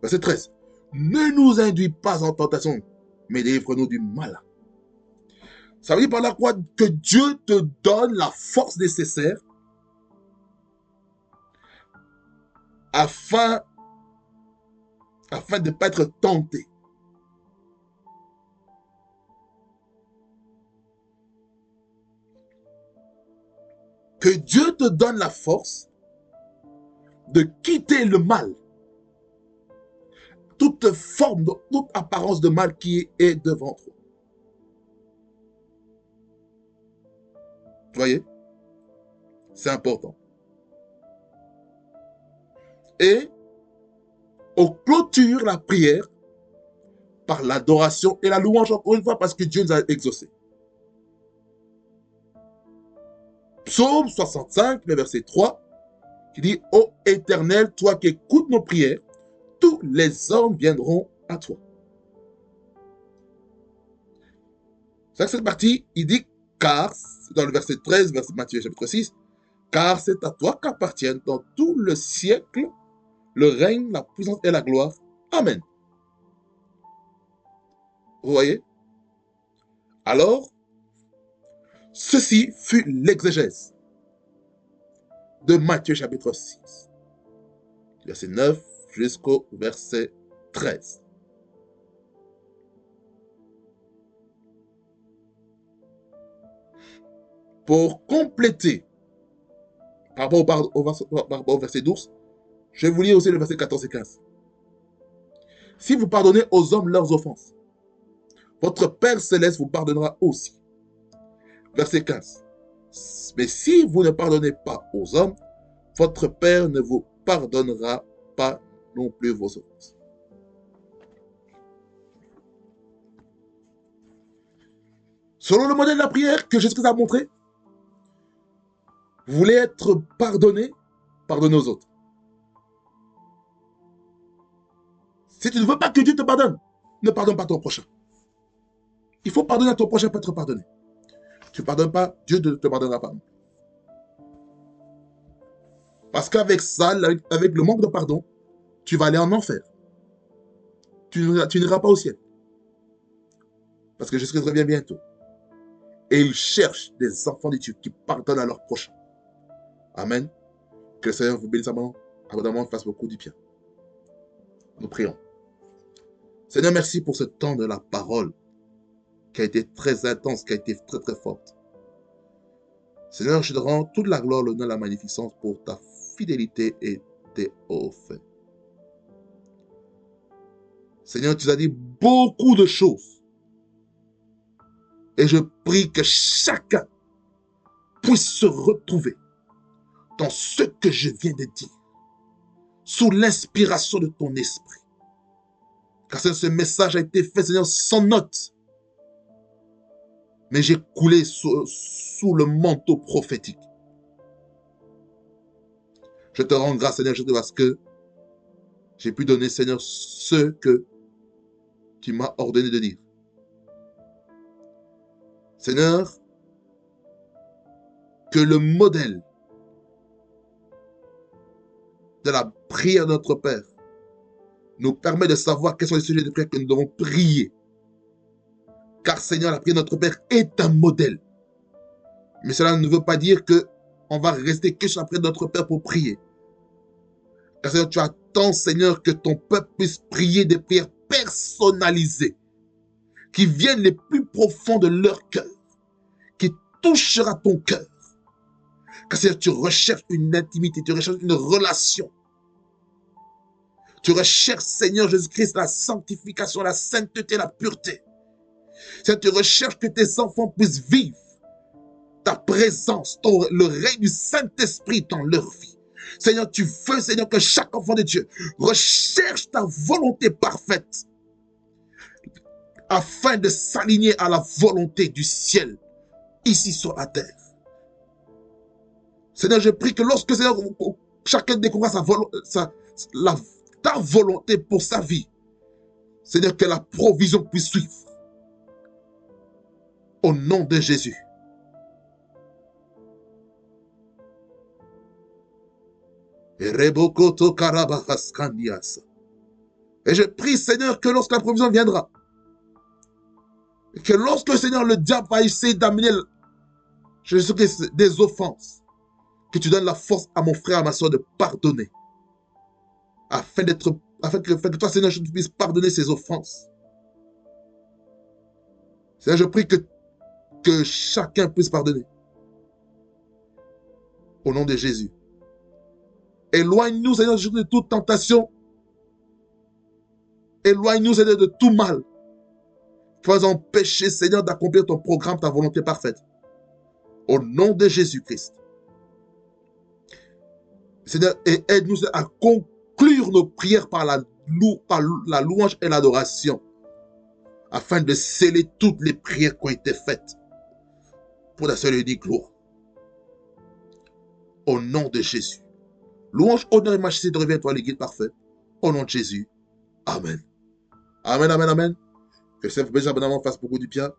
Verset 13. Ne nous induis pas en tentation, mais délivre-nous du mal. Ça veut dire par là quoi? Que Dieu te donne la force nécessaire afin de ne pas être tenté. Que Dieu te donne la force de quitter le mal. Toute forme, toute apparence de mal qui est devant toi. Vous voyez? C'est important. Et on clôture la prière par l'adoration et la louange, encore une fois, parce que Dieu nous a exaucés. Psaume 65, le verset 3, qui dit « Ô Éternel, toi qui écoutes nos prières, tous les hommes viendront à toi. » Cette partie, il dit « Car », dans le verset 13, verset Matthieu chapitre 6, « Car c'est à toi qu'appartiennent dans tout le siècle le règne, la puissance et la gloire. Amen. » Vous voyez? Alors, ceci fut l'exégèse de Matthieu chapitre 6, verset 9 jusqu'au verset 13. Pour compléter, par rapport au verset 12, je vais vous lire aussi le verset 14 et 15. Si vous pardonnez aux hommes leurs offenses, votre Père Céleste vous pardonnera aussi. Verset 15. Mais si vous ne pardonnez pas aux hommes, votre Père ne vous pardonnera pas non plus vos offenses. Selon le modèle de la prière que Jésus a montré, vous voulez être pardonné, pardonnez aux autres. Si tu ne veux pas que Dieu te pardonne, ne pardonne pas ton prochain. Il faut pardonner à ton prochain pour être pardonné. Tu ne pardonnes pas, Dieu ne te pardonnera pas. Parce qu'avec ça, avec le manque de pardon, tu vas aller en enfer. Tu n'iras pas au ciel. Parce que Jésus revient bientôt. Et il cherche des enfants de Dieu qui pardonnent à leur prochain. Amen. Que le Seigneur vous bénisse abondamment, fasse beaucoup du bien. Nous prions. Seigneur, merci pour ce temps de la parole qui a été très intense, qui a été très très forte. Seigneur, je te rends toute la gloire, l'honneur, la magnificence pour ta fidélité et tes hauts faits. Seigneur, tu as dit beaucoup de choses. Et je prie que chacun puisse se retrouver dans ce que je viens de dire, sous l'inspiration de ton esprit. Car ce message a été fait, Seigneur, sans note. Mais j'ai coulé sous le manteau prophétique. Je te rends grâce, Seigneur, parce que j'ai pu donner, Seigneur, ce que tu m'as ordonné de dire. Seigneur, que le modèle de la prière de notre Père nous permet de savoir quels sont les sujets de prière que nous devons prier Car Seigneur, la prière de notre Père est un modèle. Mais cela ne veut pas dire que on va rester que sur la prière de notre Père pour prier. Car Seigneur, tu attends, Seigneur, que ton peuple puisse prier des prières personnalisées, qui viennent les plus profonds de leur cœur, qui touchera ton cœur. Car Seigneur, tu recherches une intimité, tu recherches une relation. Tu recherches, Seigneur Jésus-Christ, la sanctification, la sainteté, la pureté. Seigneur, tu recherches que tes enfants puissent vivre ta présence, le règne du Saint-Esprit dans leur vie. Seigneur, tu veux, Seigneur, que chaque enfant de Dieu recherche ta volonté parfaite afin de s'aligner à la volonté du ciel ici sur la terre. Seigneur, je prie que lorsque, Seigneur, chacun découvrira ta volonté pour sa vie, Seigneur, que la provision puisse suivre. Au nom de Jésus. Et je prie, Seigneur, que lorsque la provision viendra, et que lorsque, Seigneur, le diable va essayer d'amener des offenses, que tu donnes la force à mon frère, à ma soeur de pardonner, afin que toi, Seigneur, je puisse pardonner ses offenses. Seigneur, je prie que chacun puisse pardonner. Au nom de Jésus. Éloigne-nous, Seigneur, de toute tentation. Éloigne-nous, Seigneur, de tout mal. Tu vas empêcher, Seigneur, d'accomplir ton programme, ta volonté parfaite. Au nom de Jésus-Christ. Seigneur, et aide-nous à conclure nos prières par la louange et l'adoration, afin de sceller toutes les prières qui ont été faites pour la seule et unique gloire. Au nom de Jésus. Louange, honneur et majesté te revient à toi, le guide parfait. Au nom de Jésus. Amen. Amen, amen, amen. Que le Seigneur vous abondamment fasse beaucoup du bien.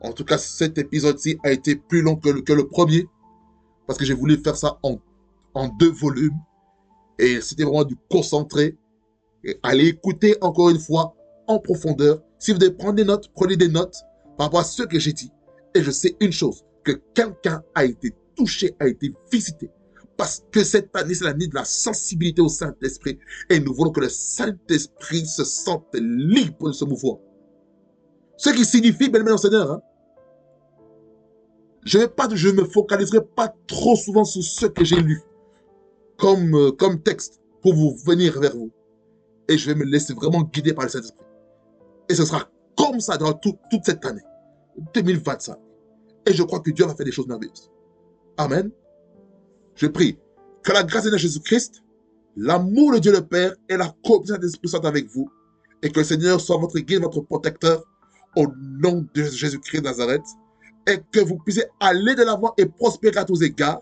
En tout cas, cet épisode-ci a été plus long que le premier, parce que j'ai voulu faire ça en 2 volumes. Et c'était vraiment du concentré. Et allez écouter encore une fois en profondeur. Si vous devez prendre des notes, prenez des notes par rapport à ce que j'ai dit. Et je sais une chose, que quelqu'un a été touché, a été visité. Parce que cette année, c'est l'année de la sensibilité au Saint-Esprit. Et nous voulons que le Saint-Esprit se sente libre de se mouvoir. Ce qui signifie, bien aimé Seigneur, hein, je ne me focaliserai pas trop souvent sur ce que j'ai lu comme texte pour vous venir vers vous. Et je vais me laisser vraiment guider par le Saint-Esprit. Et ce sera comme ça dans toute cette année, 2025. Et je crois que Dieu va faire des choses merveilleuses. Amen. Je prie que la grâce de Jésus-Christ, l'amour de Dieu le Père et la communion de l'Esprit soient avec vous. Et que le Seigneur soit votre guide, votre protecteur, au nom de Jésus-Christ de Nazareth. Et que vous puissiez aller de l'avant et prospérer à tous égards.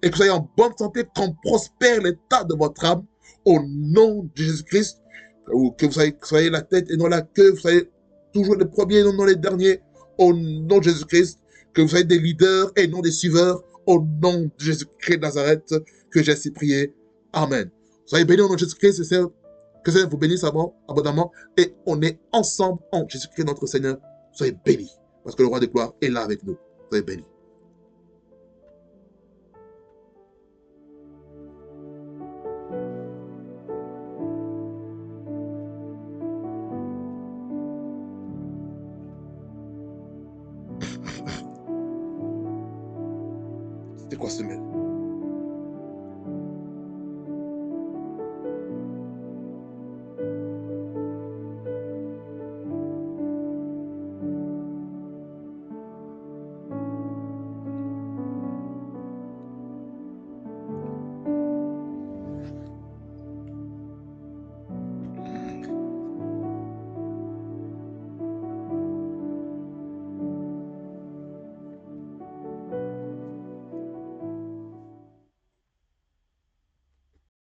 Et que vous soyez en bonne santé, qu'on prospère l'état de votre âme, au nom de Jésus-Christ. Que vous soyez la tête et non la queue. Vous soyez toujours les premiers et non les derniers, au nom de Jésus-Christ. Que vous soyez des leaders et non des suiveurs, au nom de Jésus-Christ de Nazareth, que j'ai ainsi prié. Amen. Soyez bénis au nom de Jésus-Christ, que le Seigneur vous bénisse abondamment. Et on est ensemble en Jésus-Christ notre Seigneur. Soyez bénis, parce que le roi de gloire est là avec nous. Soyez bénis. C'était quoi ce mail?